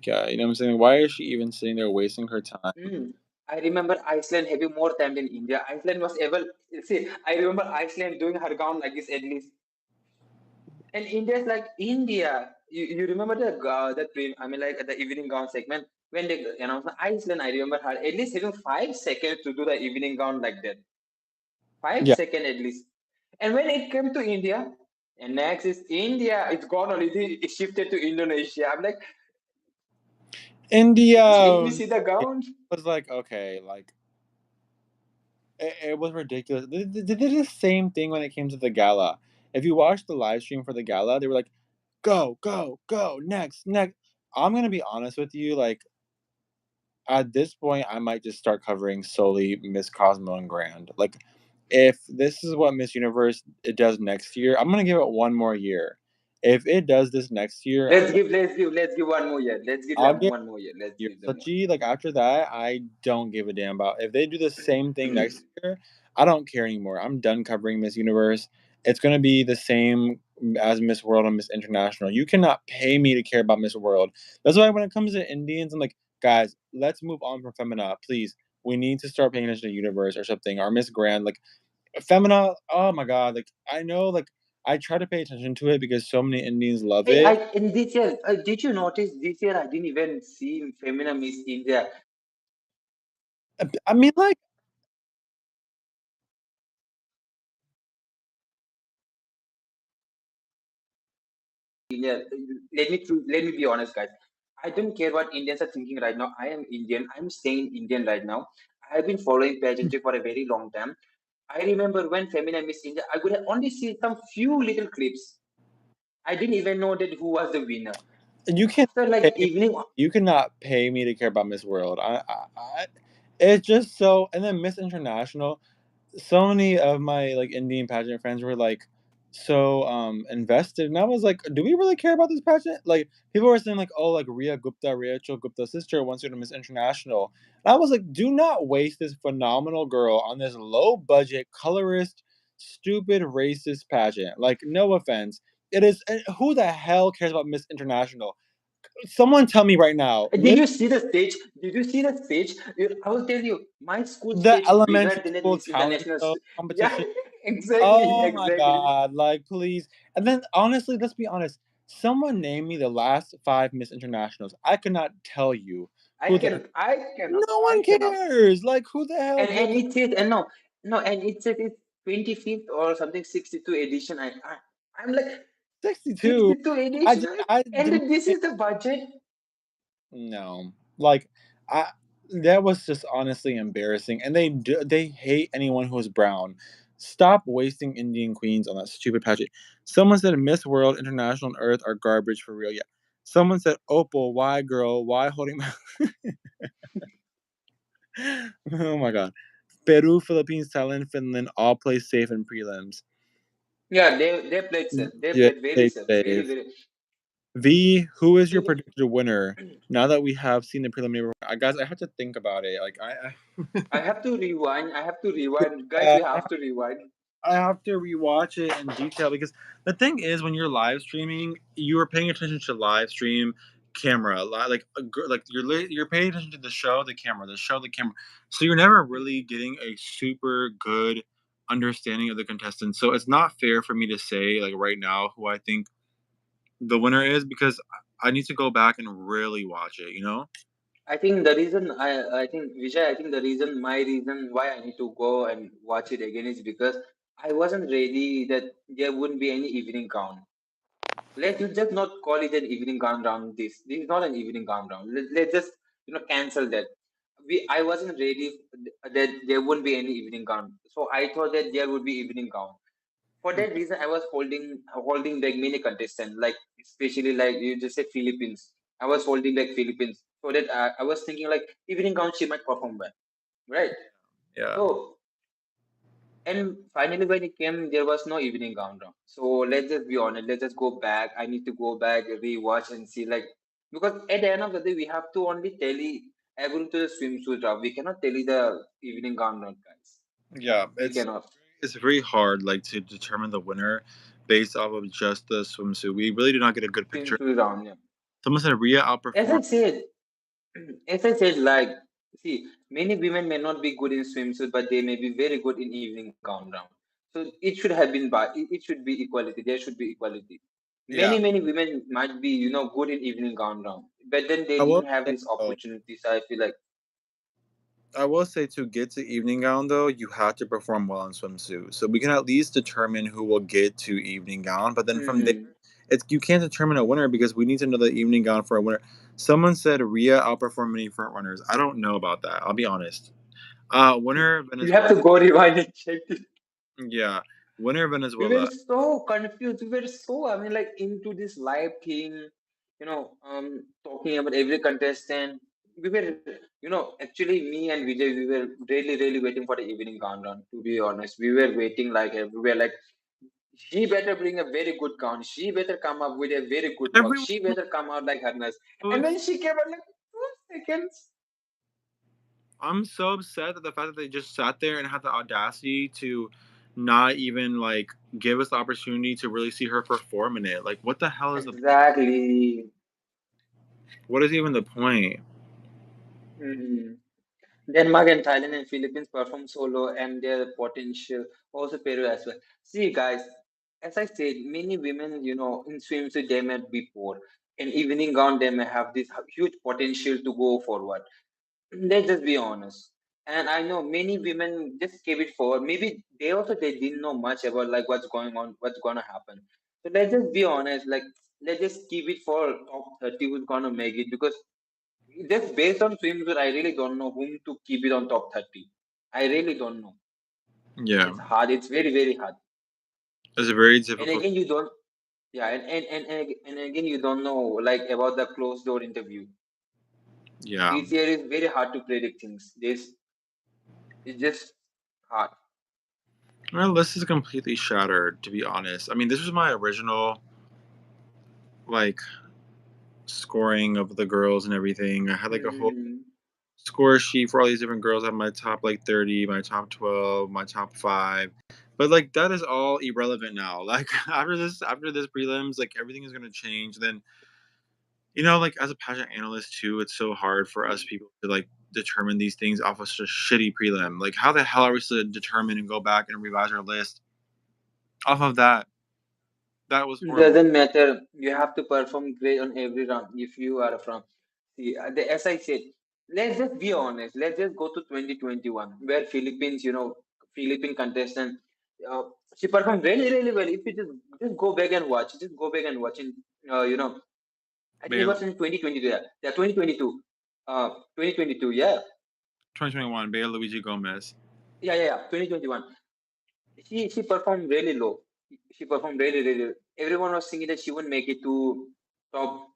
yeah, you know what I'm saying? Why is she even sitting there wasting her time? Mm. I remember Iceland having more time than India. Iceland was able. See, I remember Iceland doing her gown like this at least. And India's like India. You remember I mean like the evening gown segment when they announced Iceland. I remember her at least having 5 seconds to do the evening gown like that. Five Yeah, second at least. And when it came to India, and next is India. It's gone already. It shifted to Indonesia. I'm like, just let me India. see the Yeah, gown. I was like, okay, like it was ridiculous. They did the same thing when it came to the gala. If you watched the live stream for the gala, they were like, go, next. I'm gonna be honest with you, like at this point, I might just start covering solely Miss Cosmo and Grand. Like, if this is what Miss Universe it does next year, I'm gonna give it one more year. If it does this next year, I'm done. Let's give 1 more year. Let's give I'll them give 1 more year. Let's year. give them one. Sachi, like after that, I don't give a damn about if they do the same thing next year. I don't care anymore. I'm done covering Miss Universe. It's gonna be the same as Miss World and Miss International. You cannot pay me to care about Miss World. That's why when it comes to Indians, I'm like, guys, let's move on from Femina, please. We need to start paying attention to Universe or something. Or Miss Grand, like Femina. Oh my god, like I know, like I try to pay attention to it because so many Indians love Hey, I it. in this year, did you notice this year I didn't even see Femina Miss India. I mean, like India. Let me be honest, guys. I don't care what Indians are thinking right now. I am Indian. I'm staying Indian right now. I've been following pageantry for a very long time. I remember when Femina Miss India, I could have only seen some few little clips. I didn't even know that who was the winner. you can After pay like evening, you cannot pay me to care about Miss World. It's just so. And then Miss International, so many of my like Indian pageant friends were like so invested, and I was like, do we really care about this pageant? Like people were saying like, oh, like Rachel Gupta's sister wants you to Miss International, and I was like, do not waste this phenomenal girl on this low budget colorist, stupid racist pageant. Like no offense. It is who the hell cares about Miss International? Someone tell me right now. did you see the stage? Did you see the stage? I will tell you, my school The stage bigger elementary than the school Miss talent International. show Yeah, competition. exactly, Oh my exactly. god, like please. And then honestly, let's be honest. Someone name me the last 5 Miss Internationals. I could not tell you I who the can, I cannot, no I one cannot. cares. Like who the hell And cares? it says, and no, no, and it says it's 25th or something 62 edition. I'm like 62. 62 edition, I and didn't then this think is the budget. no. Like I that was just honestly embarrassing. And they hate anyone who is brown. Stop wasting Indian queens on that stupid pageant. Someone said Miss World, International, and Earth are garbage for real. Yeah. Someone said Opal, why girl? Why holding my Oh my god. Peru, Philippines, Thailand, Finland all play safe in prelims. Yeah, they played safe. They Yeah, played very they safe. Very, safe. very. V, who is your Even predicted winner? Now that we have seen the preliminary, guys, I have to think about it. Like I have to rewind. I have to rewind. Guys, I, we have to rewind. I have to rewatch it in detail because the thing is, when you're live streaming, you are paying attention to live stream camera, like you're paying attention to the show, the camera, the show, the camera. So you're never really getting a super good understanding of the contestants. So it's not fair for me to say like right now who I think the winner is because I need to go back and really watch it. You know? I think the reason I think Vijay, I think the reason my reason why I need to go and watch it again is because I wasn't ready that there wouldn't be any evening count. Let's just not call it an evening countdown. This is not an evening countdown. Let's just cancel that. I wasn't ready that there wouldn't be any evening count. So I thought that there would be evening count. For that reason, I was holding like many contestants, like especially like you just said Philippines. I was holding like Philippines, so that I was thinking like evening count she might perform well, right? Yeah. So and finally when it came, there was no evening countdown. So let's just be honest. Let's just go back. I need to go back, rewatch, and see like because at the end of the day, we have to only tally according to the swimsuit draft. We cannot tally the evening countdown, guys. Yeah, We cannot it's very hard like to determine the winner based off of just the swimsuit. We really do not get a good picture. swimsuit round. Yeah. Someone said Rhea As outperformed. I said, as I said, like, see, many women may not be good in swimsuit, but they may be very good in evening countdown. So it should have been it should be equality. There should be equality. Yeah, Many women might be, good in evening countdown, but then they I will didn't have say this though, opportunity. So I feel like, I will say to get to evening gown though, you have to perform well in swimsuit. So we can at least determine who will get to evening gown. But then from there, hmm, it's you can't determine a winner because we need to know the evening gown for a winner. Someone said Rhea outperformed many front runners. I don't know about that. I'll be honest. Winner you have Venezuela. to go rewind and check it. Yeah, winner We were Venezuela. so confused. We were so, I mean, like into this live thing, talking about every contestant. We were, actually, me and Vijay, we were really, really waiting for the evening countdown. To be honest, we were waiting like we were like, she better bring a very good count. She better come up with a very good work. Everyone She better come out like her nurse. so And ex- then she came out like 2 seconds. I'm so upset at the fact that they just sat there and had the audacity to not even like give us the opportunity to really see her perform in it. Like, what the hell is the Exactly. what is even the point? Mhm. Denmark and Thailand and Philippines perform solo and their potential, also Peru as well. See, guys, as I said, many women, in swimsuit, they might be poor. In evening gown, they may have this huge potential to go forward. Let's just be honest. And I know many women just gave it forward. Maybe they didn't know much about like what's going on, what's gonna happen. So let's just be honest. Like let's just keep it for top 30 who's gonna make it because just based on swimsuit, I really don't know whom to keep it on top 30. I really don't know. Yeah, It's hard. It's very, very hard. it's a very And difficult. again, you don't, yeah, and again, you don't know like about the closed door interview. Yeah. This year is very hard to predict things. This is just hard. My list is completely shattered, to be honest. I mean, this was my original like scoring of the girls and everything. I had like a whole Hmm. score sheet for all these different girls. I had my top like 30, my top 12, my top 5. But like that is all irrelevant now. Like after this prelims, like everything is gonna change. Then like as a pageant analyst too, it's so hard for us people to like determine these things off of such a shitty prelim. Like how the hell are we supposed to determine and go back and revise our list off of that? That was horrible. Doesn't matter. You have to perform great on every round if you are from. See, as I said, let's just be honest. Let's just go to 2021, where Philippines, Philippine contestant, uh, she performed really, really well. If you just go back and watch, just go back and watch. I think it Bailey, was in 2022. Yeah, 2022. 2022. Yeah, 2021, Bea Luigi Gomez. yeah. 2021. She performed really low. She performed really, really low. Everyone was thinking that she wouldn't make it to top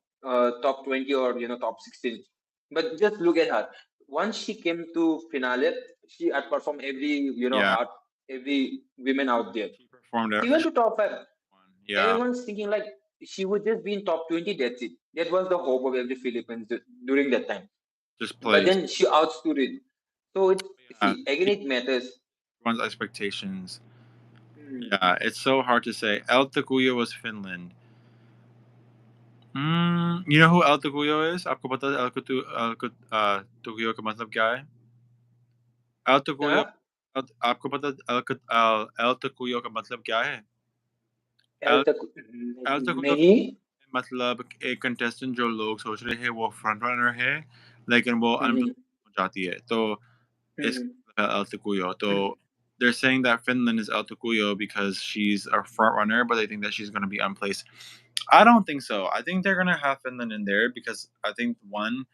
20 or top 16. But just look at her. Once she came to finale, she outperformed every Yeah. every women out there. She performed it. She went to top 5. Yeah. Everyone's thinking like she would just be in top 20. That's it. That was the hope of every Philippines during that time. Just But place. then she outstood it. So it's, Yeah. see, again it matters. Everyone's expectations. Hmm. Yeah, it's so hard to say. El Takuya was Finland. You know who El Takuyo is? आपको पता है Takuyo का मतलब क्या है? El Takuyo, क्या? आपको पता है El Takuyo का मतलब क्या है? एल El तक El Takuyo नहीं. मतलब एक कंटेस्टेंट जो लोग सोच रहे हैं वो फ्रंट रनर है, लेकिन वो हम्म, अनप्रेडिक्टेबल हो जाती है. तो हम्म, इसका El Takuyo. So they're saying that Finland is El Takuyo because she's a front runner, but they think that she's going to be unplaced. I don't think so. I think they're gonna have Finland in there because I think one,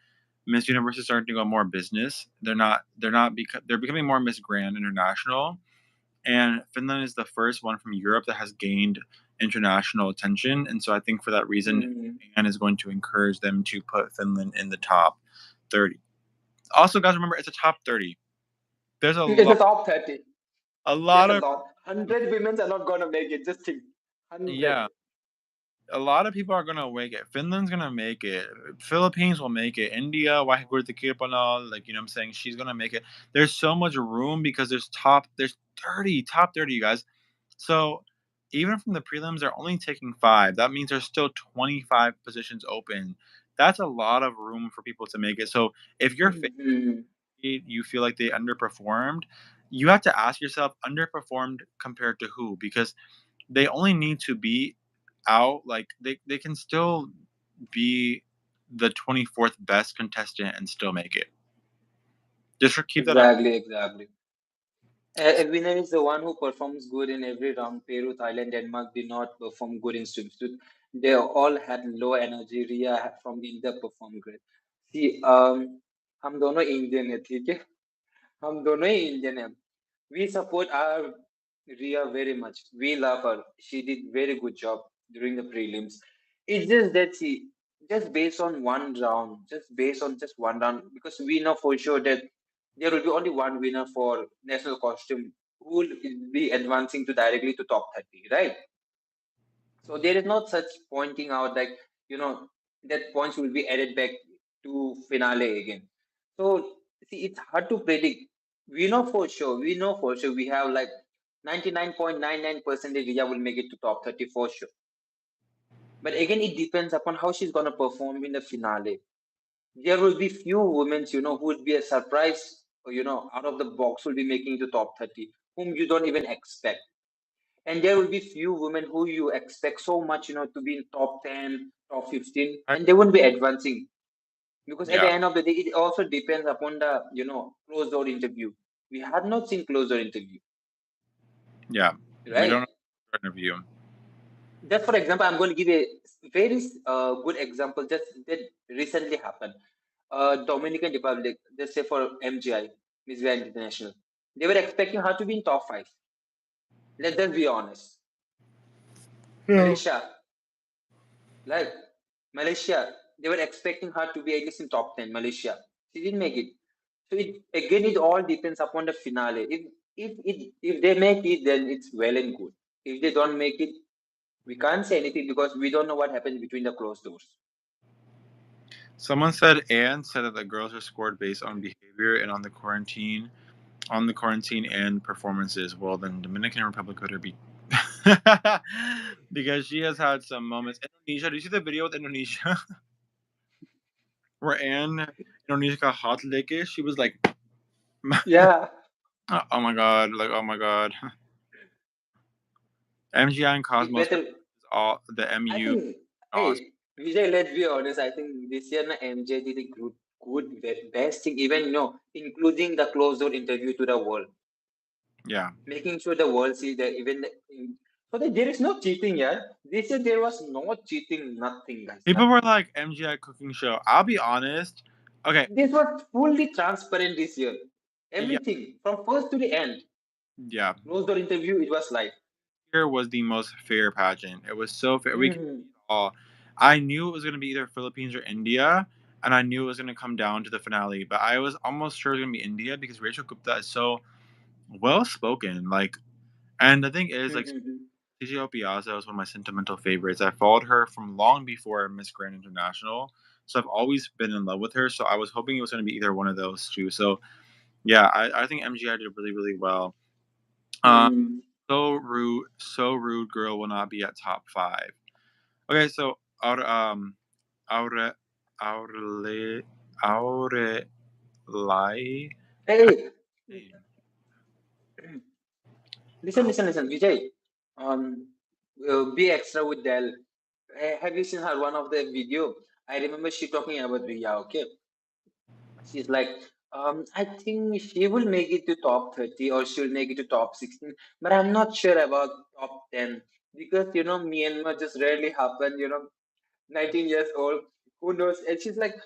Miss Universe is starting to go more business. They're becoming more Miss Grand International, and Finland is the first one from Europe that has gained international attention. And so I think for that reason, hmm. Anne is going to encourage them to put Finland in the top 30. Also, guys, remember it's a top 30. There's It's a top 30. a That's lot a of lot. 100 women are not gonna make it. Just think. 100. yeah. A lot of people are gonna make it. Finland's gonna make it. Philippines will make it. India, Wahigurtikirpanal, like I'm saying, she's gonna make it. There's so much room because there's 30, top 30, you guys. So even from the prelims, they're only taking 5. That means there's still 25 positions open. That's a lot of room for people to make it. So if you're Mhm. you feel like they underperformed, you have to ask yourself, underperformed compared to who? Because they only need to be out, like they can still be the 24th best contestant and still make it. Just keep that in. Exactly, exactly. A winner is the one who performs good in every round. Peru, Thailand, Denmark did not perform good in swimsuit. They all had low energy. From India performed great. See, हम दोनों Indian है, ठीक है. हम दोनों ही Indian है. We support our Ria very much. We love her. She did very good job during the prelims. It's just that she just based on one round, just based on just one round, because we know for sure that there will be only one winner for national costume who will be advancing to directly to top 30, right? So there is not such pointing out like you know that points will be added back to finale again. So see, it's hard to predict. We know for sure. We know for sure. We have like 99.99% Ria will make it to top 30 for sure. But again, it depends upon how she's gonna perform in the finale. There will be few women, who would be a surprise, out of the box will be making it to top 30, whom you don't even expect. And there will be few women who you expect so much, to be in top 10, top 15, and they won't be advancing. Because at the Yeah, end of the day, it also depends upon the, closed door interview. We have not seen closed door interview, yeah. We don't right? know the interview. Just for example, I'm going to give a very good example just that recently happened. Dominican Republic, let's say for MGI, Miss Grand International, they were expecting her to be in top 5. Let us be honest. Yeah. Malaysia, like Malaysia, they were expecting her to be at least in top 10. Malaysia, she didn't make it. So it all depends upon the finale. If they make it, then it's well and good. If they don't make it, we can't say anything because we don't know what happens between the closed doors. Someone said Anne said that the girls are scored based on behavior and on the quarantine and performances. Well, then Dominican Republic better be because she has had some moments. Indonesia, did you see the video with Indonesia where Indonesia got hot leke? She was like, Yeah, oh my god, like oh my god. MGI and it Cosmos better. all the I MU. think, Awesome. hey, Vijay, let's be honest. I think this year na MJ did a good, best thing, even including the closed door interview to the world, Yeah. making sure the world sees that so that there is no cheating. Yeah, this year there was no cheating, nothing, guys, People were nothing. like MGI cooking show. I'll be honest. Okay. This was fully transparent this year. Yeah. Everything from first to the end. Yeah. Closed door interview, it was live. Here was the most fair pageant. It was so fair. We could Mhm. all. I knew it was going to be either Philippines or India, and I knew it was going to come down to the finale, but I was almost sure it was going to be India because Rachel Gupta is so well spoken. Like, and the thing is, like, TGO Piazza is one of my sentimental favorites. I followed her from long before Miss Grand International, so I've always been in love with her. So I was hoping it was going to be either one of those two. So yeah, I think MGI did really really well. Um, so rude, girl will not be at top five. Okay, so Aure Aurele Aure Lai. Hey, listen, Vijay. Um, be extra with Dell. Have you seen her one of the video? I remember she talking about Ria. Okay, she's like, I think she will make it to top 30 or she'll make it to top 16, but I'm not sure about top 10 because Myanmar just rarely happen. 19 years old, who knows? And she's like,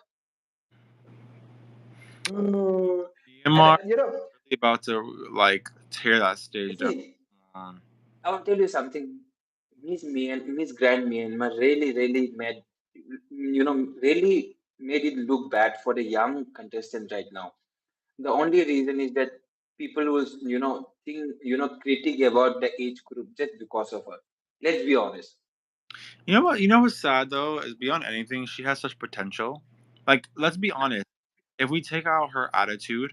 "Mm." And Myanmar really about to like tear that stage down. see, I'll tell you something. Miss Grand Myanmar really made, really made it look bad for the young contestant right now. The only reason is that people will, think, critic about the age group just because of her. Let's be honest. You know what? You know what's sad though is beyond anything, she has such potential. Like, let's be honest. If we take out her attitude,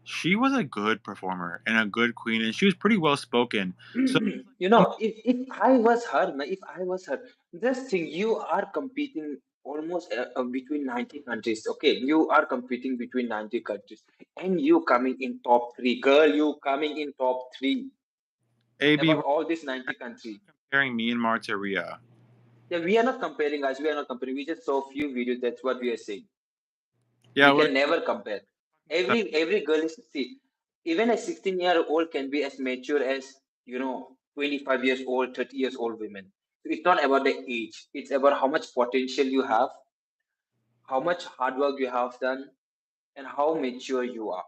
she was a good performer and a good queen, and she was pretty well spoken. So if I was her, just think you are competing almost between 90 countries. Okay, you are competing between 90 countries, and you coming in top three, girl. You coming in top three AB, about we're all these 90 countries. comparing Myanmar to Ria. Yeah, we are not comparing, guys. We are not comparing. We just saw few videos. That's what we are saying. Yeah, We we're can never compare. Every girl is, see, even a 16-year-old can be as mature as 25 years old, 30 years old women. So it's not about the age. It's about how much potential you have, how much hard work you have done, and how mature you are.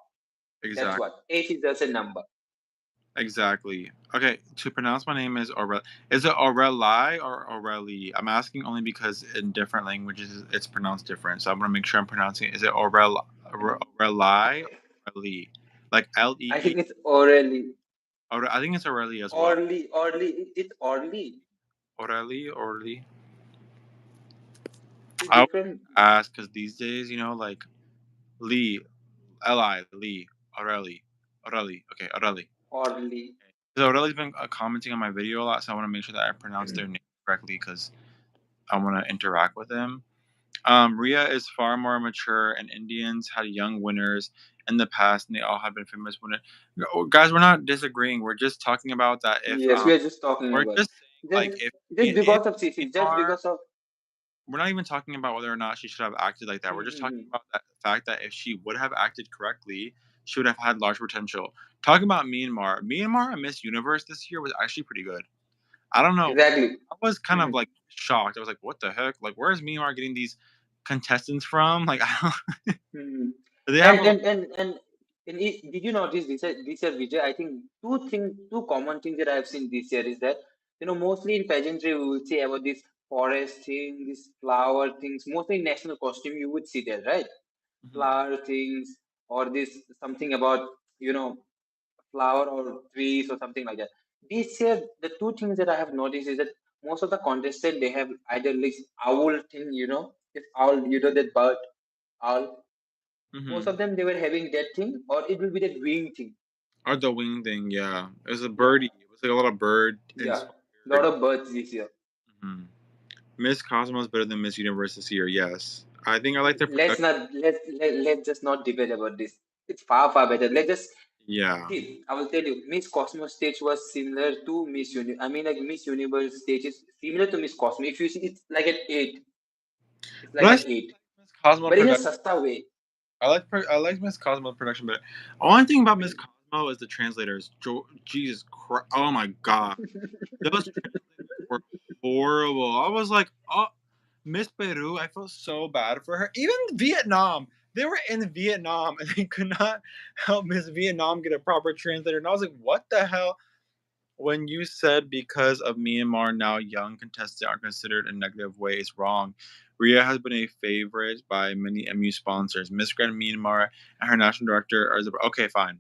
That's exactly. what age is just a number. Exactly. Okay, to pronounce my name is Aurel. Is it Aureli or Aureli? I'm asking only because in different languages it's pronounced different. So I want to make sure I'm pronouncing it. Is it Aureli or Aureli? Like I Lee. think it's orally, I think it's Aureli as well. It's orally. Aureli, Aureli. It's I always different. ask because these days, like Lee, Li, Lee, Aureli, Aureli. Okay, Aureli. Orally. So Aureli's been commenting on my video a lot, so I want to make sure that I pronounce their name correctly because I want to interact with them. Ria is far more mature, and Indians had young winners in the past, and they all have been famous winners. Guys, we're not disagreeing. We're just talking about that. If Yes, we are just talking we're about just saying just like just if because of CC, just Myanmar, because of. we're not even talking about whether or not she should have acted like that. We're just talking about that fact that if she would have acted correctly, she would have had large potential. Talking about Myanmar and Miss Universe this year was actually pretty good. I don't know. Exactly. I was kind of like shocked. I was like, "What the heck? Like, where is Myanmar getting these contestants from?" Like, I don't, Mhm. they have And a and and and and did you notice this year, Vijay? I think two common things that I've seen this year is that mostly in pageantry we would say about this forest thing, this flower things. Mostly in national costume you would see that, right? Mhm. Flower things or this something about you know flower or trees or something like that. This year, the two things that I have noticed is that most of the contestants they have either this owl thing, this owl, that bird, owl. Most Mhm. of them they were having that thing, or it will be that wing thing. Or the wing thing, yeah. It was a Yeah, birdie. It was like a lot of bird yeah. Lot inspired. of birds this year. Mhm. Miss Cosmos better than Miss Universe this year. Yes, I think I like their Let's production. not let's just not debate about this. It's far better. Let's just Yeah. see. I will tell you, Miss Cosmos stage was similar to Miss Uni. I mean, like Miss Universe stage is similar to Miss Cosmos. If you see, it's like an eight. It's like But I an still eight, like Miss Cosmo but in a production. sasta way. I like Miss Cosmo production, but only thing about Miss Cosmo is the translators. Jesus Christ! Oh my God, those translators were horrible. I was like, oh, Miss Peru. I felt so bad for her. Even Vietnam. They were in Vietnam and they could not help Miss Vietnam get a proper translator. And I was like, what the hell? When you said because of Myanmar now young contestants are considered a negative way is wrong. Ria has been a favorite by many MU sponsors. Miss Grand Myanmar and her national director are the. Okay, fine.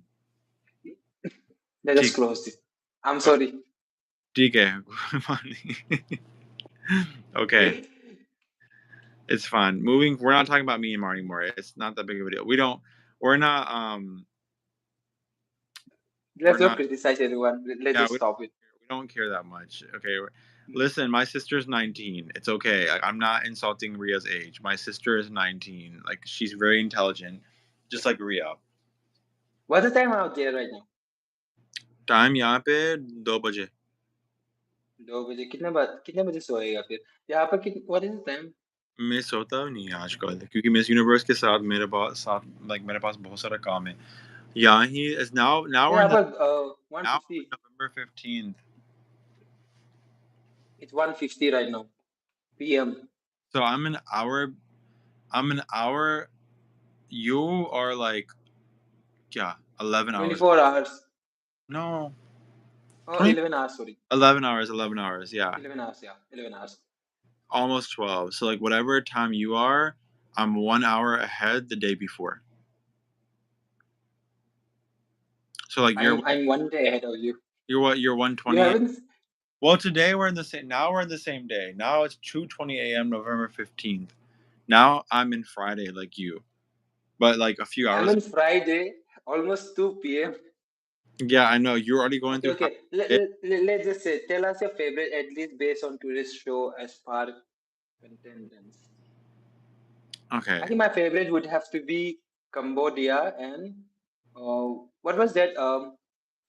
Let us close this. I'm sorry. DK. Okay. It's fine. Moving. We're not talking about Myanmar anymore. It's not that big of a deal. We're not. We're Let's not not. criticize anyone. Let's Yeah. just stop it. We don't care that much. Okay. Listen, my sister's 19. It's okay. I'm not insulting Ria's age. My sister is 19. Like she's very intelligent, just like Ria. What's the time out there right now? Time यहाँ पे 2 बजे 2 बजे कितने बजे सोएगा फिर यहाँ पर what is the time? मैं सोता नहीं आजकल क्योंकि मिस यूनिवर्स के साथ मेरे पास बहुत सारा काम है यहाँ ही is now we're यहाँ in the पर now 150. November 15th. It's 150 right now. PM. So I'm an hour. You are like, yeah, 11 hours. 24 hours. No. Oh, 11 hours, sorry. 11 hours, yeah. 11 hours, yeah. 11 hours. Almost 12. So like whatever time you are, I'm 1 hour ahead the day before. So like I'm 1 day ahead of you. You're what? You're 120. You haven't? Well, today we're in the same. Now we're in the same day. Now it's 2:20 a.m. November 15th. Now I'm in Friday like you, but like a few hours. I'm on Friday, almost 2 p.m. Yeah, I know. You're already going through. Okay. Let's just say, tell us your favorite, at least based on today's show as par contestants. Okay. I think my favorite would have to be Cambodia and what was that?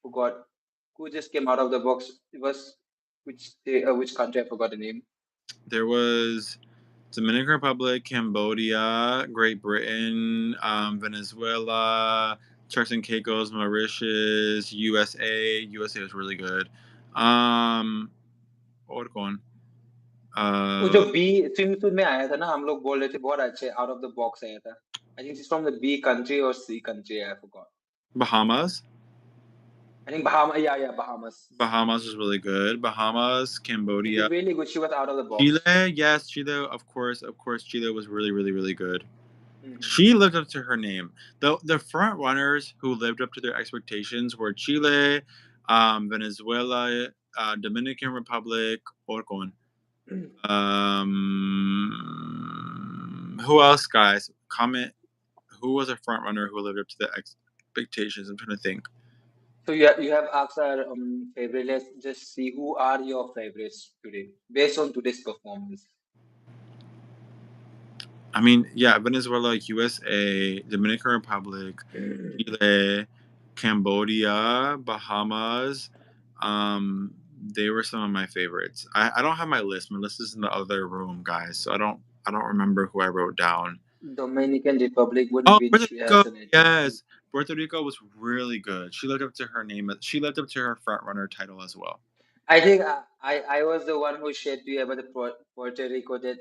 Forgot. Who just came out of the box? It was which country? I forgot the name. There was Dominican Republic, Cambodia, Great Britain, Venezuela, Turks and Caicos, Mauritius, USA. USA was really good. और कौन? वो जो B swimsuit में आया था ना हम लोग बोल रहे थे बहुत अच्छे आउट ऑफ द बॉक्स आया था. I think it's from the B country or C country. I forgot. Bahamas. I think Bahamas. Yeah, Bahamas. Bahamas was really good. Bahamas, She Cambodia. did really good. She was out of the box. Chile, yes, Chile, of course, Chile was really, really, really good. She lived up to her name. The front runners who lived up to their expectations were Chile, Venezuela, Dominican Republic, Orcon. Who else, guys? Comment. Who was a front runner who lived up to the expectations? I'm trying to think. So you have asked our favorite. Let's just see who are your favorites today based on today's performance. I mean, yeah, Venezuela, USA, Dominican Republic, Chile, Cambodia, Bahamas. They were some of my favorites. I don't have my list. My list is in the other room, guys. So I don't remember who I wrote down. Dominican Republic wouldn't be. Puerto Rico, yes, Puerto Rico was really good. She lived up to her name. She lived up to her front runner title as well. I think I was the one who shared to you about the Puerto Rico that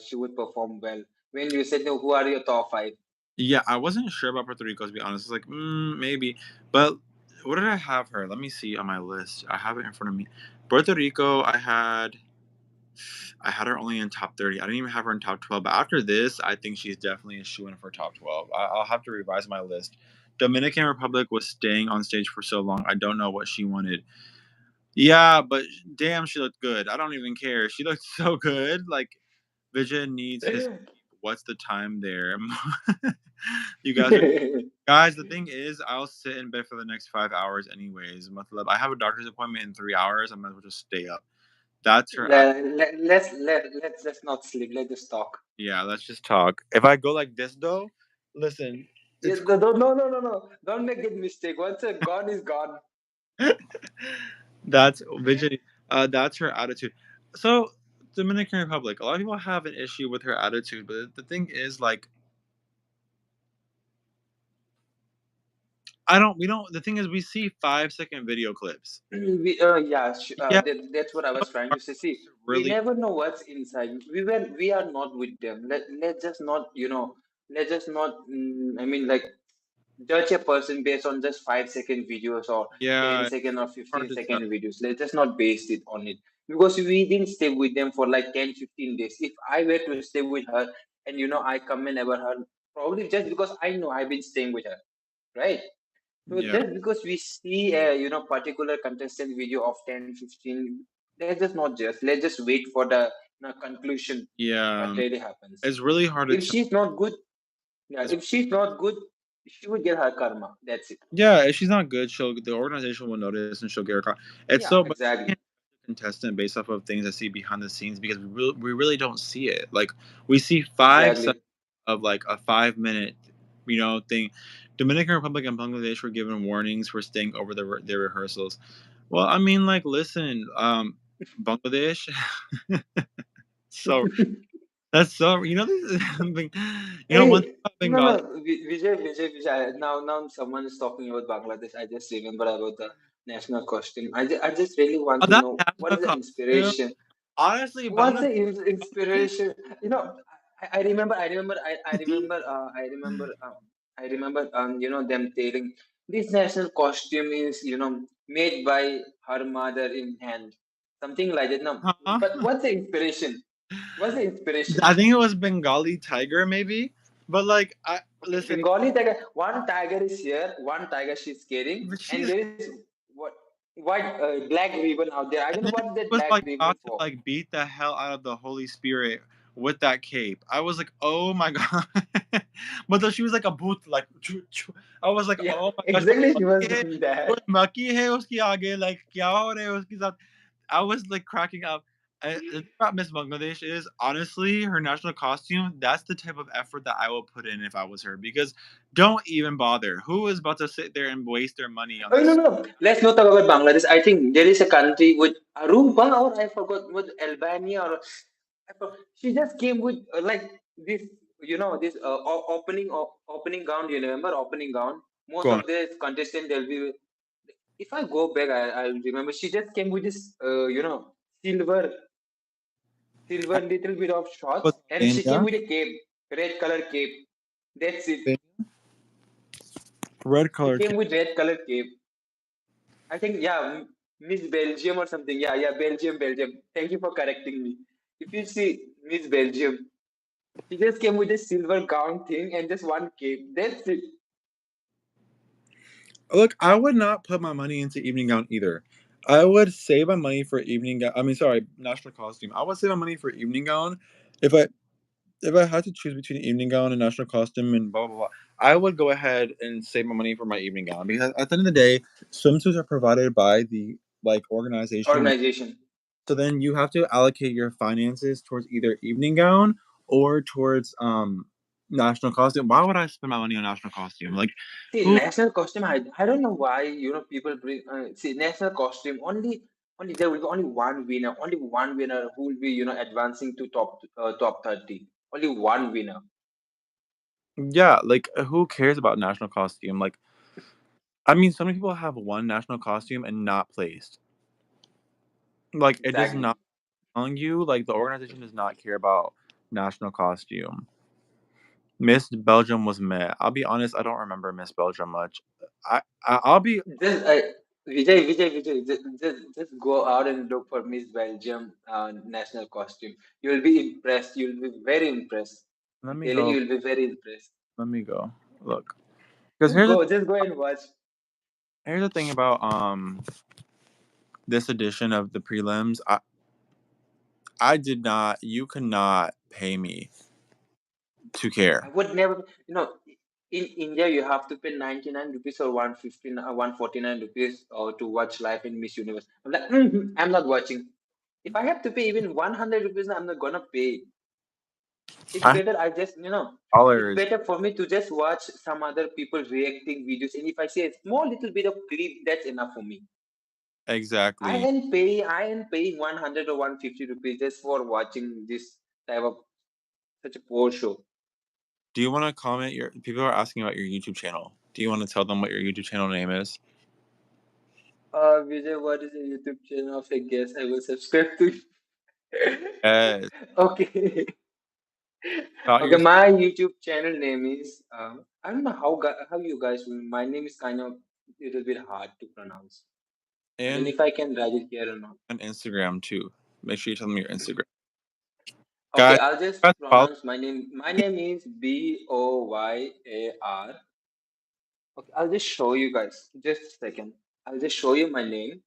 she would perform well. When you said, no, who are your top 5? Yeah, I wasn't sure about Puerto Rico, to be honest. It's like, maybe. But what did I have her? Let me see on my list. I have it in front of me. Puerto Rico, I had her only in top 30. I didn't even have her in top 12. But after this, I think she's definitely a shoo-in for top 12. I'll have to revise my list. Dominican Republic was staying on stage for so long. I don't know what she wanted. Yeah, but damn, she looked good. I don't even care. She looked so good. Like, Vijay needs his... What's the time there? You guys, the thing is, I'll sit in bed for the next 5 hours anyways. I have a doctor's appointment in 3 hours. I might as well just stay up. That's her. Let's just not sleep. Let's just talk. Yeah, let's just talk. If I go like this though, listen. No. Don't make that mistake. Once a gone is gone. That's Vijay. That's her attitude. So Dominican Republic, a lot of people have an issue with her attitude, but the thing is, like, the thing is, we see 5-second video clips. That's what I was trying to say. See, we never know what's inside. We are not with them. Let's just not, judge a person based on just 5-second videos or 10-second or 15-second videos. Let's just not base it on it. because we didn't stay with them for like 10, 15 days. If I were to stay with her and I come and never her, probably just because I know I've been staying with her, right? So Yeah. just because we see a particular contestant video of 10, 15, let's just not just let's just wait for the conclusion, what Yeah. really happens. It's really hard to If tell. she's not good, yeah, It's, if she's not good, she will get her karma. That's it. yeah, if she's not good, she'll the organization will notice and she'll get her caught. It's so, Yeah, but you can't exactly. judge a contestant based off of things I see behind the scenes because we really don't see it. Like we see 5 seconds Exactly. of like a 5 minute, thing. Dominican Republic and Bangladesh were given warnings for staying over their rehearsals. Well, I mean, like, listen, Bangladesh. So that's so this one thing Hey, about no, no, Bengali. Vijay. Now someone is talking about Bangladesh. I just remember about the national costume. I just really want Oh, to that know what national is the costume. inspiration. Honestly, What's Bangladesh. the inspiration? I remember, them telling this national costume is, made by her mother in hand, something like that. No, Huh? but what's the inspiration? What's the inspiration? I think it was Bengali tiger, maybe. But like, I Okay, listen. Bengali tiger. One tiger is here. One tiger she's carrying, But and she's. there is what white black ribbon out there. I don't know And then what is she that was black like ribbon about to for. like beat the hell out of the Holy Spirit with that cape. I was like, oh my god. But then she was like a boot, like choo, choo. I was like, Yeah, oh my god, exactly. She was कोई doing that. कोई मक्खी है उसके आगे, like क्या हो रहा है उसके साथ. I was like cracking up. The thing about Miss Bangladesh is honestly her national costume. That's the type of effort that I will put in if I was her. Because don't even bother. Who is about to sit there and waste their money on Oh, no, this? no. Let's not talk about Bangladesh. I think there is a country with Aruba, or I forgot, with Albania, or she just came with like this, this opening gown. You remember opening gown? Most Go on. of the contestants they'll be. If I go back, I'll remember. She just came with this, silver, I silver little bit of shorts, was and she came Albania. with a cape, red color cape. That's it. Red She color came cape. with red color cape. I think, yeah, Miss Belgium or something. Yeah, yeah, Belgium, Belgium. Thank you for correcting me. If you see Miss Belgium, she just came with a silver gown thing and just one cape. That's it. Look, I would not put my money into evening gown either. I would save my money for evening gown. I mean, sorry, national costume. I would save my money for evening gown if I had to choose between evening gown and national costume and blah blah blah. I would go ahead and save my money for my evening gown because at the end of the day, swimsuits are provided by the organization. Organization. So then you have to allocate your finances towards either evening gown or towards national costume. Why would I spend my money on national costume? Like See, who? national costume. I don't know why people bring. See, national costume. Only there will be only one winner. Only one winner who will be advancing to top 30. Only one winner. Yeah, like who cares about national costume? Like I mean, some people have won national costume and not placed. Like it does Exactly. not telling you like the organization does not care about national costume. Miss Belgium was meh. I'll be honest, I don't remember Miss Belgium much. I'll be Just Vijay, just go out and look for Miss Belgium national costume. You'll be impressed. You'll be very impressed. let I'm me telling you, go. you'll be very impressed. Let me go. Look. Because here's Just go and watch. the thing about this edition of the prelims. I did not you could not pay me to I care. would never, in India you have to pay 99 rupees or 150, 149 rupees to watch live in Miss Universe. I'm like, I'm not watching. If I have to pay even 100 rupees, I'm not gonna pay. It's I have better I just, it's dollars. better for me to just watch some other people reacting videos. And if I see a small little bit of clip, that's enough for me. Exactly. I ain't paying 100 or 150 rupees just for watching this type of such a poor show. Do you want to comment your people are asking about your YouTube channel? Do you want to tell them what your YouTube channel name is? Vijay, what is your YouTube channel of a guest? I will subscribe to you. Yes. Okay. About Okay, your my YouTube channel name is I don't know how you guys will. My name is kind of a little bit hard to pronounce. I don't know and if I can write it here or not. on Instagram too. Make sure you tell them your Instagram. Okay, Guys, I'll just guys follow. pronounce my name. My name is Boyar. Okay, I'll just show you guys. Just a second. I'll just show you my name.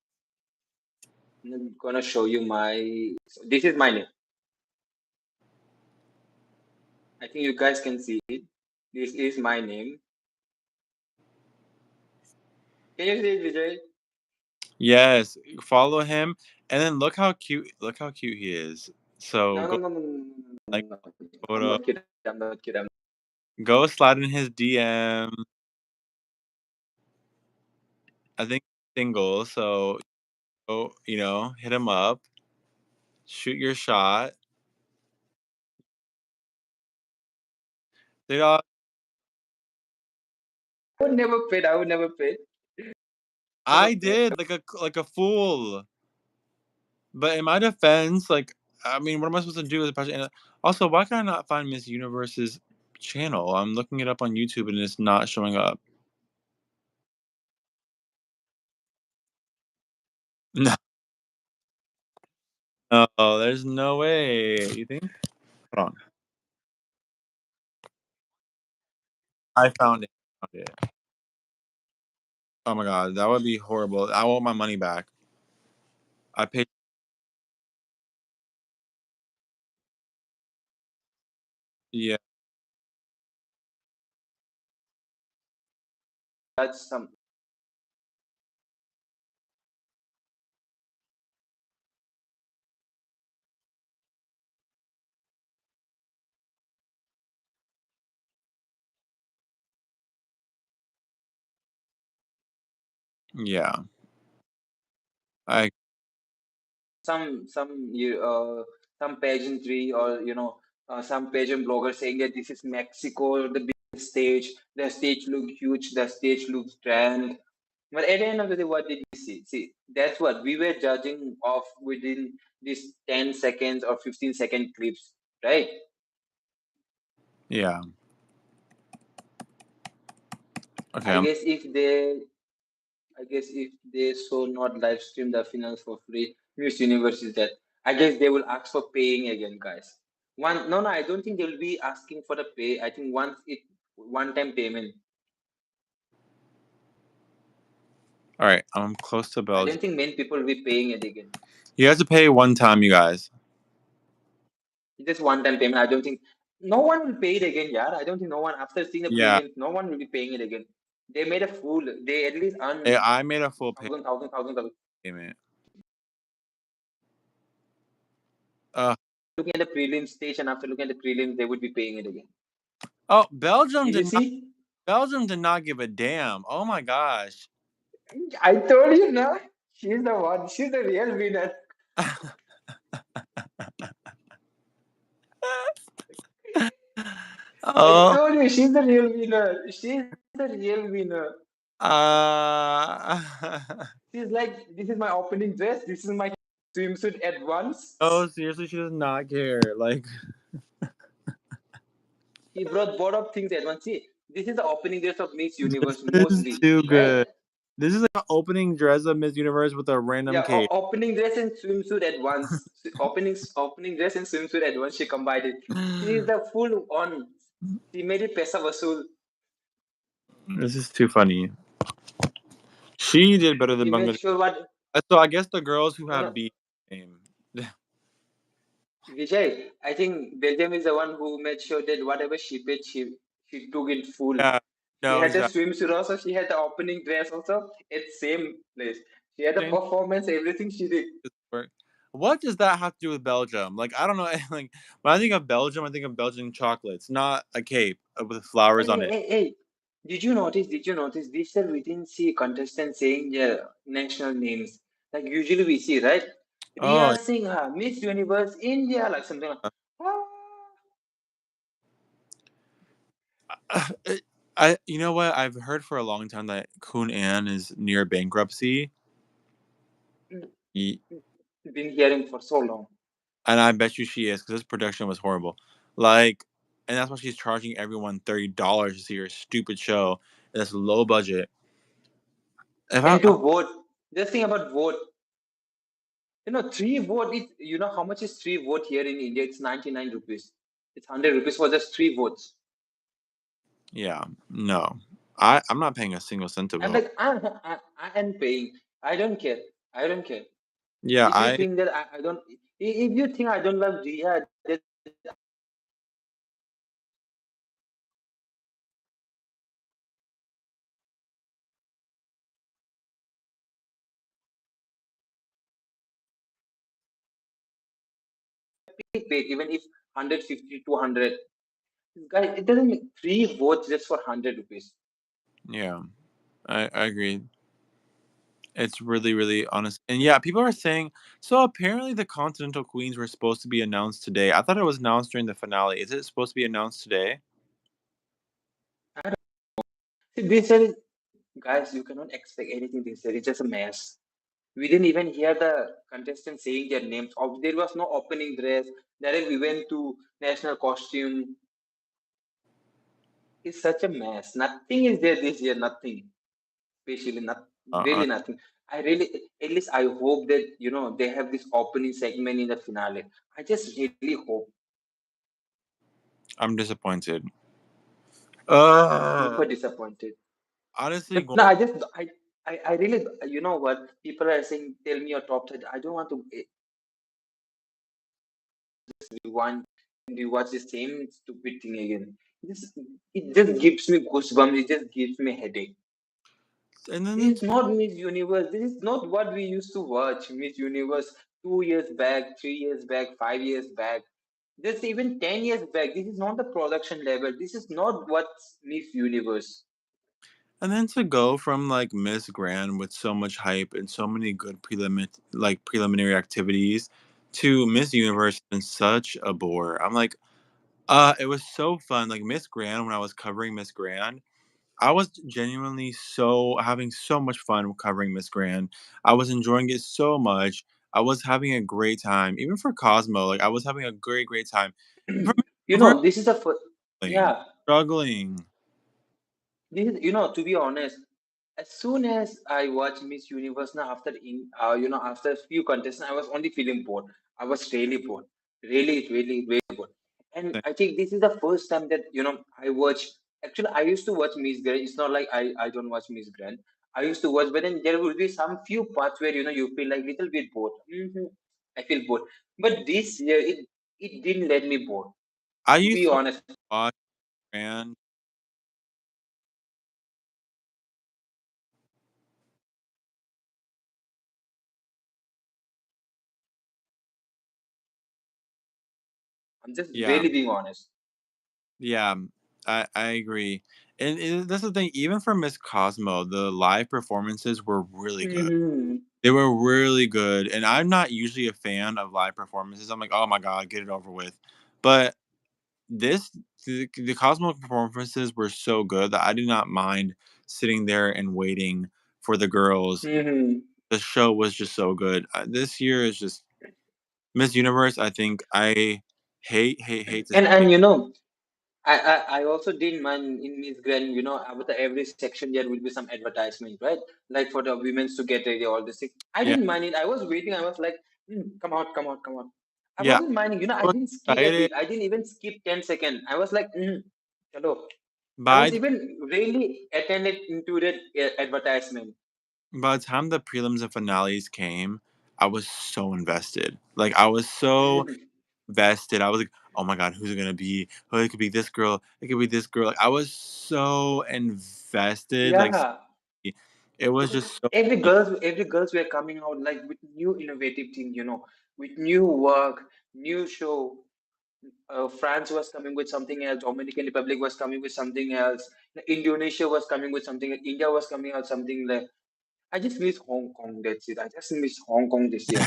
I'm gonna show you my. So this is my name. I think you guys can see it. This is my name. Can you see it, Vijay? Yes, follow him, and then look how cute he is. So No, go no, no, no, no, no, no, like no, no. I'm photo. not kidding. I'm not kidding. Go slide in his DM. I think he's single, so go, hit him up, shoot your shot. They all, I would never pay. I would never pay. Never I pay. did like a fool. But in my defense, like, I mean, what am I supposed to do as a person? Also, why can I not find Miss Universe's channel? I'm looking it up on YouTube and it's not showing up. No, no, there's no way. You think? Hold on. I found it. Found it. Oh my god, that would be horrible. I want my money back. I paid. Yeah, That's some. yeah. I Some pageantry or some pageant blogger saying that this is Mexico, the big stage. The stage look huge. The stage looks grand. But at the end of the day, what did we see? See, that's what we were judging of within these 10 seconds or 15-second clips, right? yeah. Okay. I guess if they I guess if they so not live stream the finals for free, Miss Universe is that. I guess they will ask for paying again, guys. No, I don't think they will be asking for the pay. I think once it one time payment. All right. I'm close to I Belgium. don't think many people will be paying it again. You have to pay one time, you guys. Just one time payment. I don't think no one will pay it again, yeah. I don't think no one after seeing the Yeah. prelims, no one will be paying it again. They made a fool. They at least earn I made a full thousand. payment. Looking at the prelim stage and after looking at the prelims, they would be paying it again. Oh, Belgium Did you did not. see? Belgium did not give a damn. Oh my gosh. I told you, no. She's the one. She's the real winner. I Oh. told you, she's the real winner. She's the real winner. Uh, She's like, this is my opening dress. This is my swimsuit at once. oh, seriously, she does not care. Like, She brought both of things at once. See, this is the opening dress of Miss this Universe is mostly, too right? good. This is like an opening dress of Miss Universe with a random Yeah, cape. opening dress and swimsuit at once. Opening dress and swimsuit at once. She combined it. She is the full on. She made it pesa vasool. This is too funny. She did better than She made Bangladesh. sure what So I guess the girls who no have no B name. Vijay, I think Belgium is the one who made sure that whatever she paid, she took it full. Yeah. She No, had the exactly. swimsuit also. She had the opening dress also. At same place. She had the performance. Everything she did. What does that have to do with Belgium? Like, I don't know. Like, when I think of Belgium, I think of Belgian chocolates, not a cape with flowers on it. Hey! Did you notice? Did you notice? This year we didn't see contestants saying their national names. Like usually we see, right? Oh, Riya Singh, Miss Universe India, like something like. Ah. you know what? I've heard for a long time that Kun An is near bankruptcy. Been hearing for so long. And I bet you she is because this production was horrible. Like, and that's why she's charging everyone $30 to see her stupid show. That's low budget. If And to vote, just think about vote. Three vote is, how much is three vote here in India? It's 99 rupees. It's 100 rupees for just three votes. Yeah, no, I'm not paying a single cent to I'm vote. like, I am paying. I don't care. I don't care. Yeah, If you think that I don't, if you think I don't love Ria, then pay paid, even if 150, 200. Guys, it doesn't make three votes just for 100 rupees. yeah, I agree. It's really, really honest. And yeah, people are saying so apparently the Continental Queens were supposed to be announced today. I thought it was announced during the finale. Is it supposed to be announced today? I don't see this year, guys, you cannot expect anything this year. It's just a mess. We didn't even hear the contestants saying their names. There was no opening dress. Then we went to national costume. It's such a mess. Nothing is there this year. Nothing. Especially not Uh, really nothing. I really, at least I hope that they have this opening segment in the finale. I just really hope. I'm disappointed. I'm Uh, super disappointed. honestly, But going, no, I really, what people are saying. Tell me your top three. I don't want to rewind and rewatch the same stupid thing again. It just gives me goosebumps. It just gives me headache. and then This is not Miss Universe. This is not what we used to watch. Miss Universe 2 years back, 3 years back, 5 years back. Just even 10 years back. This is not the production level. This is not what's Miss Universe. to go from like Miss Grand with so much hype and so many good preliminary activities to Miss Universe and such a bore. I'm like, it was so fun. Like Miss Grand when I was covering Miss Grand. I was genuinely so having so much fun covering Miss Grand. I was enjoying it so much. I was having a great time. Even for Cosmo, like I was having a great, great time. For Miss Universe, This is the first. struggling. Yeah, Struggling. this is, to be honest, as soon as I watched Miss Universe now, after a few contestants, I was only feeling bored. I was really bored, really, really, really bored. And I think this is the first time that I watch. Actually, I used to watch Miss Grand. It's not like I don't watch Miss Grand. I used to watch, but then there will be some few parts where you feel like little bit bored. I feel bored, but this year it didn't let me bored. I To used be to honest, watch Grand. I'm just Yeah, really being honest. yeah, I agree. And that's the thing. Even for Miss Cosmo, the live performances were really good. Hmm. They were really good, and I'm not usually a fan of live performances. I'm like, oh my god, get it over with. But this the Cosmo performances were so good that I did not mind sitting there and waiting for the girls. Hmm. The show was just so good. This year is just Miss Universe. I think I hate to And say. I also didn't mind in Miss Grand, after every section there will be some advertisement, right? Like for the women's to get ready, all this thing. I Yeah, didn't mind it. I was waiting. I was like, come out, come out, come out. I yeah. wasn't minding. I I was didn't skip a excited. bit. I didn't even skip 10 seconds. I was like, hello. I By was the, even really attended into that advertisement. by the time the prelims and finales came, I was so invested. Like I was so vested. I was like, "Oh my god, who's it gonna be? Oh, it could be this girl. It could be this girl." Like, I was so invested. Like Yeah. it was Because just so. every girls were coming out like with new innovative thing, with new work, new show. France was coming with something else. Dominican Republic was coming with something else. Indonesia was coming with something. India was coming out something like. I just miss Hong Kong. That's it. I just miss Hong Kong this year.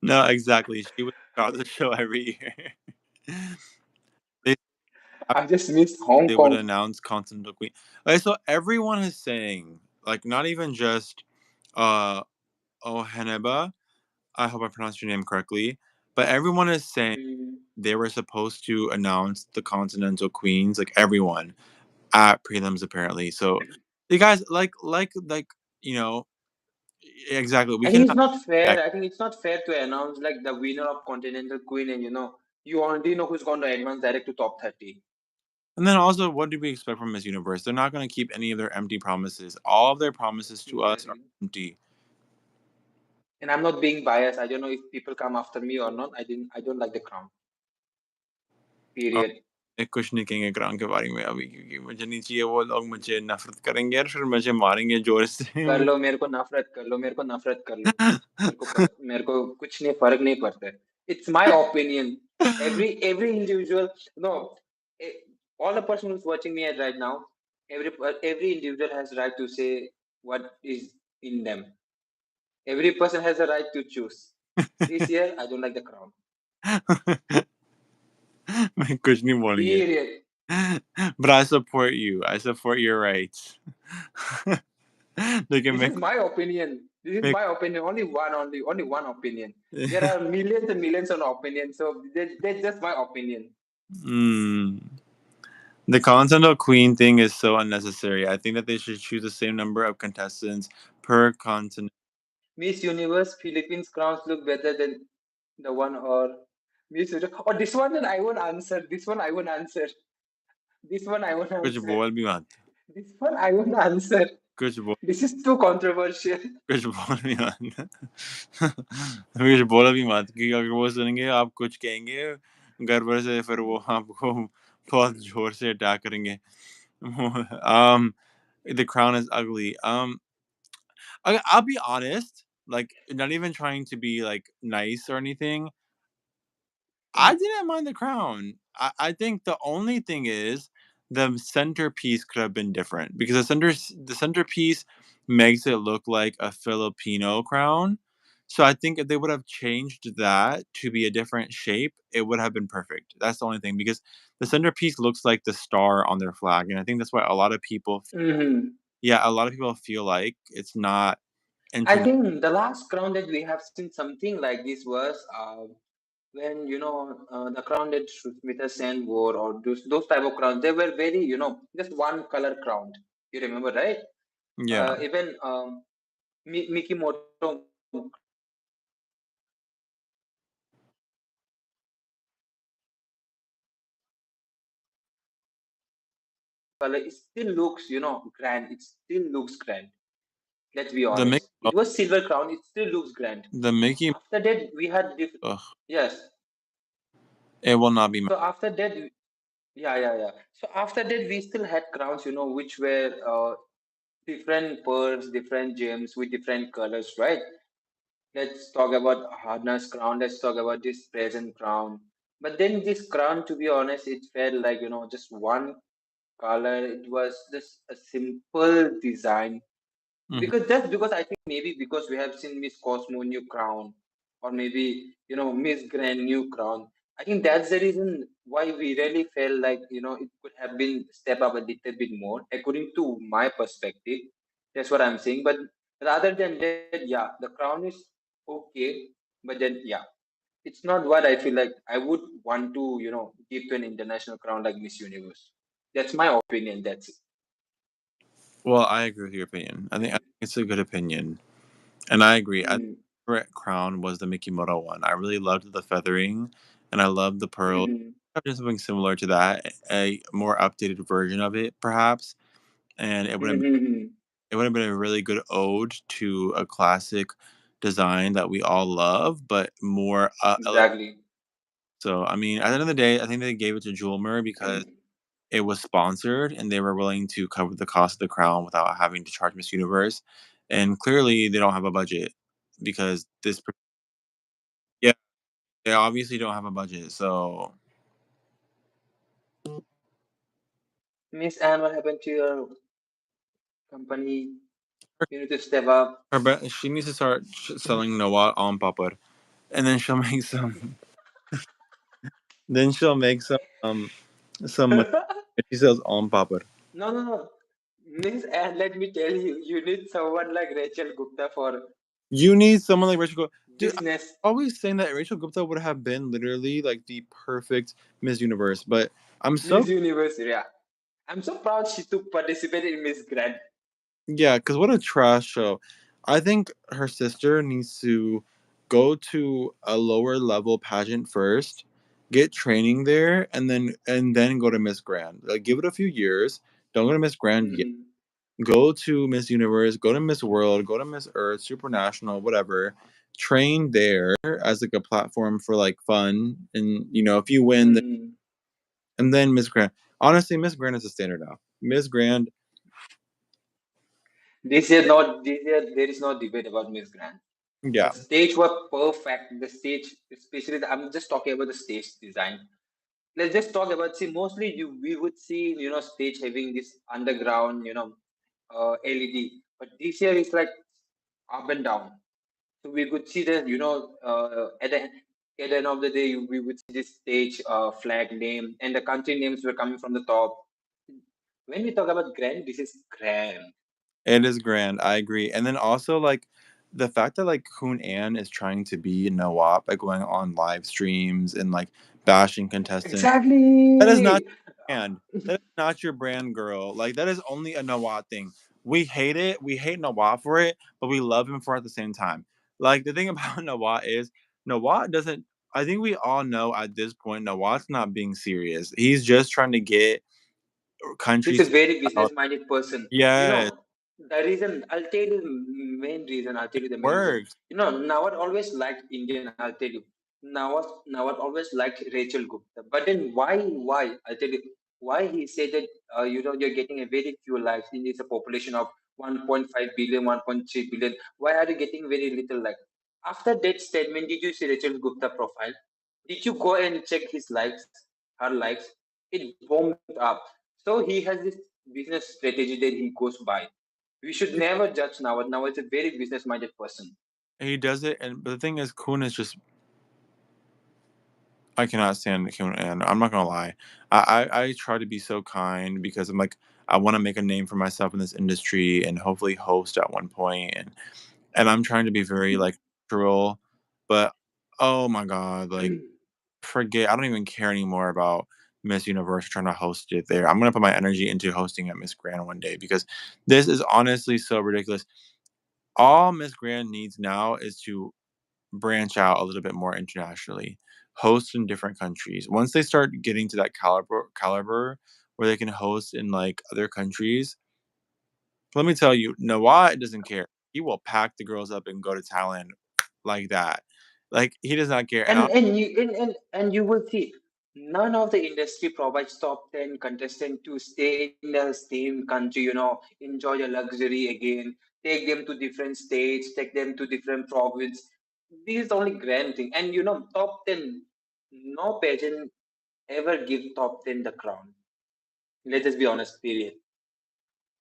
No, exactly. She would start the show every year. they I just miss Hong they would Kong. announce Continental Queen. Okay, so everyone is saying, like, not even just uh Oheneba. I hope I pronounced your name correctly, but everyone is saying Mm, they were supposed to announce the Continental Queens, like everyone at prelims apparently. So you guys like you know exactly. We I think it's cannot. not fair. I think it's not fair to announce like the winner of Continental Queen, and you already know who's going to advance direct to top 30. And then also, what do we expect from Miss Universe? They're not going to keep any of their empty promises. All of their promises to us are Exactly. empty. And I'm not being biased. I don't know if people come after me or not. I don't like the crown. और Period. मैं कुछ नहीं कहेंगे crown के बारे में अभी, क्योंकि मुझे नहीं चाहिए वो लोग मुझे नफरत करेंगे और फिर मुझे मारेंगे जोर से। कर लो मेरे को नफरत कर लो, मेरे को नफरत कर लो। मेरे को कुछ नहीं, फर्क नहीं पड़ता है। It's my opinion. Every individual, no, eh, all the person who's watching me right now, every individual has right to say what is in them. Every person has a right to choose. This year, I don't like the crown. मैं कुछ नहीं बोलेंगे। Period. But I support you. I support your rights. लेकिन This मैं is my opinion. This is मैं my opinion. Only one opinion. There are millions and millions of opinions, so that's just my opinion. The continental queen thing is so unnecessary. I think that they should choose the same number of contestants per continent. Miss Universe Philippines crowns look better than the one or Miss Universe. Oh, this one I won't answer. This one I won't answer. This one I won't कुछ answer. बोल भी मत। This one I won't answer. कुछ बोल This is too controversial. कुछ बोल भी मत। कुछ बोल भी मत, क्योंकि अगर वो सुनेंगे आप कुछ कहेंगे गर्व से, फिर वो आपको बहुत जोर से अटैक करेंगे। The crown is ugly. I'll be honest, like not even trying to be like nice or anything. I didn't mind the crown. I think the only thing is the centerpiece could have been different because the centerpiece makes it look like a Filipino crown. So I think if they would have changed that to be a different shape, it would have been perfect. That's the only thing because the centerpiece looks like the star on their flag, and I think that's why a lot of people, Mhm. yeah, a lot of people feel like it's not I introduced. think the last crown that we have seen something like this was when the crown that Smita Sen wore, or those type of crowns. They were very just one color crown. You remember, right? Yeah, Even Mickey Moto color, it still looks grand. It still looks grand. Let's be the Mickey, honest. It was silver crown. It still looks grand. the Mickey, After that, we had ugh, yes. it will not be. So after that, yeah. So after that, we still had crowns, which were different pearls, different gems with different colors, right? Let's talk about harness crown. Let's talk about this present crown. But then this crown, to be honest, it felt like just one color. It was just a simple design. Mhm. Because I think maybe because we have seen Miss Cosmo new crown, or maybe Miss Grand new crown. I think that's the reason why we really felt like it could have been step up a little bit more, according to my perspective. That's what I'm saying. But rather than that, yeah, the crown is okay, but then yeah, it's not what I feel like I would want to give to an international crown like Miss Universe. That's my opinion. That's it. Well, I agree with your opinion. I think it's a good opinion, and I agree. I think Mm-hmm. my favorite crown was the Mikimoto one. I really loved the feathering, and I loved the pearls. Mm-hmm. Just something similar to that, a more updated version of it, perhaps, and Mm-hmm. it would have been a really good ode to a classic design that we all love, but more Exactly. so. I mean, at the end of the day, I think they gave it to Jewelmer because it was sponsored and they were willing to cover the cost of the crown without having to charge Miss Universe. And clearly, they don't have a budget because yeah, they obviously don't have a budget. So, Miss Anne, what happened to your company? You need to step up. she needs to start selling Noah on Papar, and then she'll make some. Then she'll make some money. If she sells on Papar. No. Miss Anne, let me tell you, you need someone like Rachel Gupta for You need someone like Rachel Gupta. Dude, I'm business. always saying that Rachel Gupta would have been literally like the perfect Miss Universe, but I'm so Miss Universe, yeah. I'm so proud she took participated in Miss Grand. yeah, because what a trash show. I think her sister needs to go to a lower level pageant first, get training there, and then go to Miss Grand. Like give it a few years. Don't go to Miss Grand yet. Mhm. Go to Miss Universe, go to Miss World, go to Miss Earth, Supernational, whatever. Train there as like a platform for like fun, and if you win, Mhm. and then Miss Grand. Honestly, Miss Grand is a standard now. Miss Grand, This year there is no debate about Miss Grand. The yeah, stage was perfect. The stage, especially, I'm just talking about the stage design. Let's just talk about, see, mostly we would see, stage having this underground, LED, but this year it's like up and down. So we could see that, at the end of the day, we would see this stage flag name and the country names were coming from the top. When we talk about grand, this is grand. it is grand. I agree. And then also like the fact that like Kun An is trying to be Nawab, like going on live streams and like bashing contestants. That is not Exactly. your brand. That is not your brand, girl. Like that is only a Nawab thing. We hate it. We hate Nawab for it, but we love him for it at the same time. Like the thing about Nawab is Nawab doesn't. I think we all know at this point Nawab's not being serious. He's just trying to get He's a countries very out. business-minded person. Yes, The reason, I'll tell you the main reason. I'll tell you the main reason. works. Nawat always liked Indian. I'll tell you. Nawat always liked Rachel Gupta. But then why? I'll tell you why he said that. You're getting a very few likes. It's a population of 1.5 billion, 1.3 billion. Why are you getting very little like? After that statement, did you see Rachel Gupta profile? Did you go and check his likes, her likes? It bombed up. So he has this business strategy that he goes by. We should never judge Nawaz. Nawaz is a very business-minded person. He does it, and but the thing is, Kun is just. I cannot stand Kun, and I'm not gonna lie. I try to be so kind because I'm like I want to make a name for myself in this industry and hopefully host at one point, and I'm trying to be very like natural, but oh my god, like forget. I don't even care anymore about Miss Universe trying to host it there. I'm gonna put my energy into hosting at Miss Grand one day because this is honestly so ridiculous. All Miss Grand needs now is to branch out a little bit more internationally, host in different countries. Once they start getting to that caliber where they can host in like other countries, let me tell you, Nawat doesn't care. He will pack the girls up and go to Thailand like that. Like he does not care. And And you will see none of the industry provides top 10 contestant to stay in the same country, enjoy the luxury again, take them to different states, take them to different province. This is the only grand thing. And top 10, no pageant ever give top 10 the crown. Let us be honest, period.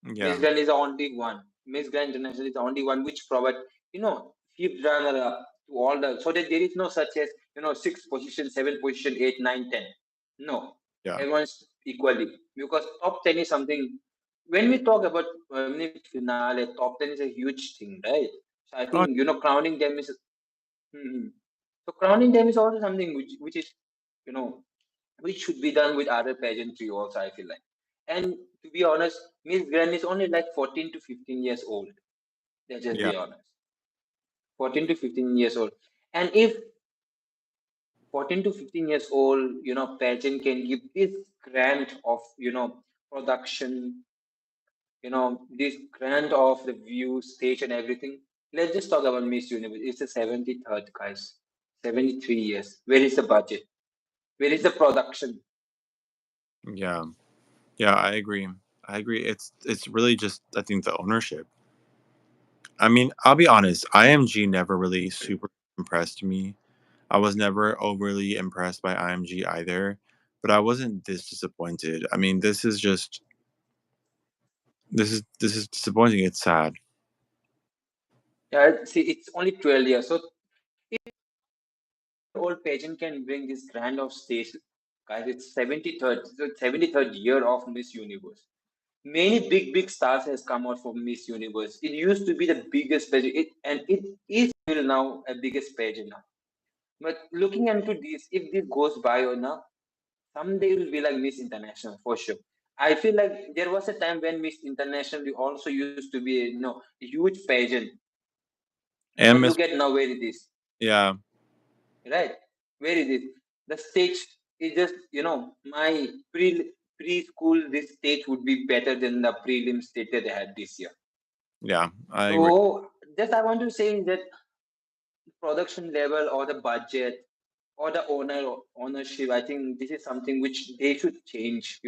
Miss yeah, Grand is the only one. Miss Grand International is the only one which provide, fifth runner up to all the, so that there is no such as, sixth position, seventh position, eight, nine, 10. No, yeah. everyone's equally, because top 10 is something. When we talk about finale, top 10 is a huge thing, right? So I think, Oh, crowning them is. Mhm. So crowning them is also something which is, you know, which should be done with other pageantry also, I feel like. And to be honest, Miss Grand is only like 14 to 15 years old. Let's just yeah, be honest. 14 to 15 years old. And if 14 to 15 years old, pageant can give this grant of, production, this grant of the view, stage and everything. Let's just talk about Miss Universe. It's the 73rd, guys. 73 years. Where is the budget? Where is the production? yeah, yeah. I agree. I agree. It's really just I think the ownership. I mean, I'll be honest. IMG never really super impressed me. I was never overly impressed by IMG either, but I wasn't this disappointed. I mean, this is disappointing. It's sad. Yeah, see, it's only 12 years. So old pageant can bring this grand of stage. Guys, it's 73rd, so 73rd year of Miss Universe. Many big stars has come out from Miss Universe. It used to be the biggest pageant, and it is still now a biggest pageant now. But looking into this, if this goes by or not, someday it will be like Miss International for sure. I feel like there was a time when Miss International also used to be, a huge pageant. And But Miss, look at now where it is, yeah, right? Where it is. The stage is just, my preschool, this stage would be better than the prelim stage that they had this year. yeah, I agree. So just I want to say that production level or the budget or the ownership, I think this is something which they should change.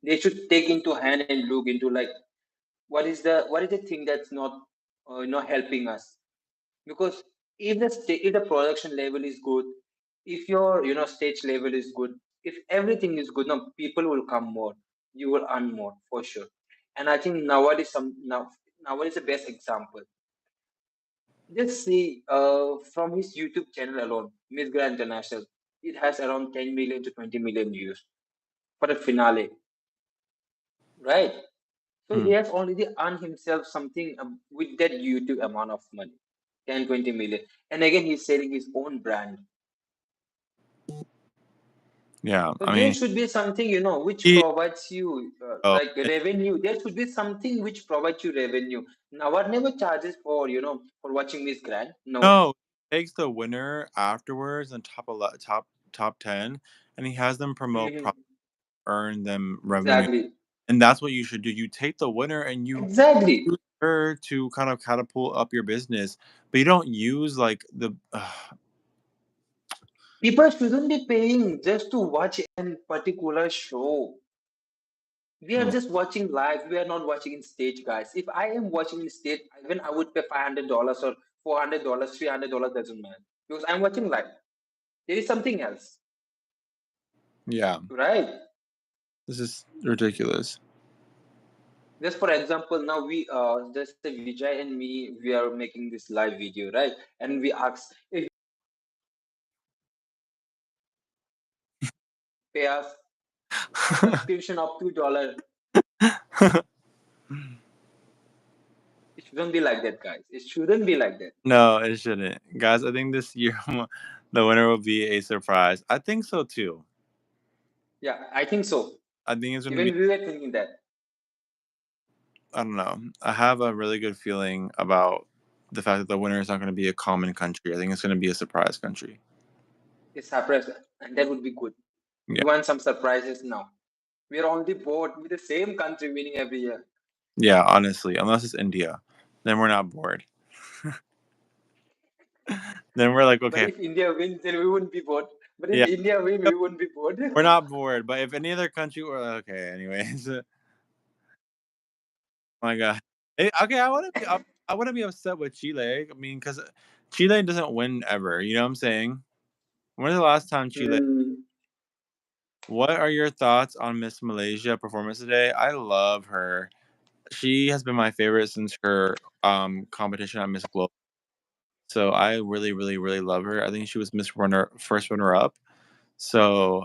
They should take into hand and look into, like, what is the thing that's not helping us. Because if the production level is good, if your stage level is good, if everything is good, now people will come more, you will earn more for sure. And I think nowadays the best example. Just see, from his YouTube channel alone, Miss Grand International, it has around 10 million to 20 million views for the finale, right? So he Hmm. has already earned himself something, with that YouTube amount of money, 10, 20 million. And again, he's selling his own brand. Yeah, So I there mean, should be something, which he, provides you, oh, like revenue. There should be something which provides you revenue. Now, what never charges for watching Miss Grand? No. no, he takes the winner afterwards and top 10, and he has them promote, Mhm. earn them revenue. Exactly. And that's what you should do. You take the winner and you Exactly. use her to kind of catapult up your business, but you don't use like the People shouldn't be paying just to watch a particular show. We are hmm, just watching live. We are not watching in stage, guys. If I am watching in stage, even I would pay $500 or $400, $300, doesn't matter, because I'm watching live. There is something else, yeah, right? this is ridiculous. Just for example, now just say Vijay and me, we are making this live video, right? And we ask if pay us subscription of $2. It shouldn't be like that, guys. It shouldn't be like that. No, it shouldn't. Guys, I think this year the winner will be a surprise. I think so too. Yeah, I think so. I think it's going to be, Even we were thinking that. I don't know. I have a really good feeling about the fact that the winner is not going to be a common country. I think it's going to be a surprise country. It's surprise, and that would be good. We Yeah. want some surprises now. We are only bored with the same country winning every year. Yeah, honestly, unless it's India, then we're not bored. Then we're like, But okay, if India wins, then we wouldn't be bored. But if yeah, India wins, we wouldn't be bored. we're not bored. But if any other country were okay, anyways. Oh my god. Okay, I wouldn't be upset with Chile. I mean, because Chile doesn't win ever. You know what I'm saying? When's the last time Chile? Hmm. What are your thoughts on Miss Malaysia performance today? I love her. She has been my favorite since her competition at Miss Global. So I really, really, really love her. I think she was first runner up. So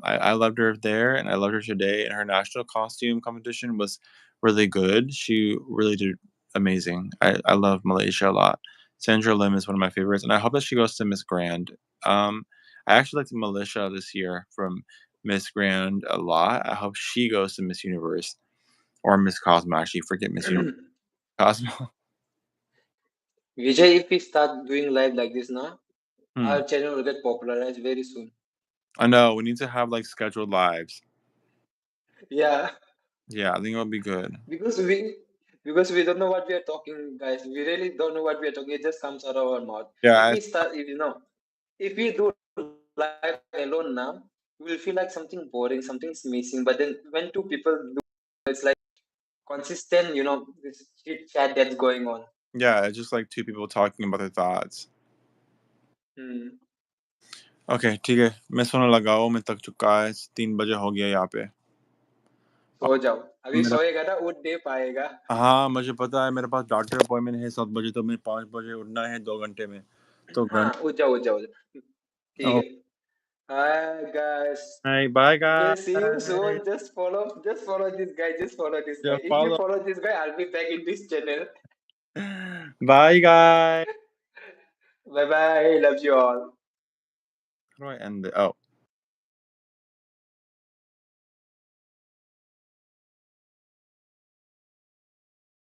I loved her there, and I loved her today. And her national costume competition was really good. She really did amazing. I love Malaysia a lot. Sandra Lim is one of my favorites, and I hope that she goes to Miss Grand. Um, I actually liked Malaysia this year from Miss Grand a lot. I hope she goes to Miss Universe or Miss Cosmo. Actually, forget Miss Universe. Cosmo. Vijay, if we start doing live like this now, Hmm. our channel will get popularized very soon. I know we need to have like scheduled lives. Yeah, Yeah, I think it'll be good. because we don't know what we are talking, guys. We really don't know what we are talking. It just comes out of our mouth. Yeah, If we start, if we do live alone now, we will feel like something boring, something's missing. But then when two people do, it's like consistent, this chit chat that's going on. yeah, it's just like two people talking about their thoughts. Hmm. Okay ठीक है मैं सोने लगाओ मैं थक चुका है 3 बजे हो गया यहाँ पे और सो जाओ, अभी मेरा सोएगा ना उठ नहीं पाएगा. हाँ मुझे पता है मेरे पास डॉक्टर अपॉइंटमेंट है 7 बजे तो मैं 5 बजे उठना है 2 घंटे में तो हाँ, उठ जाओ. ठीक ओ है. Hi guys. Bye We'll see you guys soon. Just follow this guy. Just follow this guy. If you follow follow this guy, I'll be back in this channel. Bye guys Bye bye. Love you all. How do I end it? Oh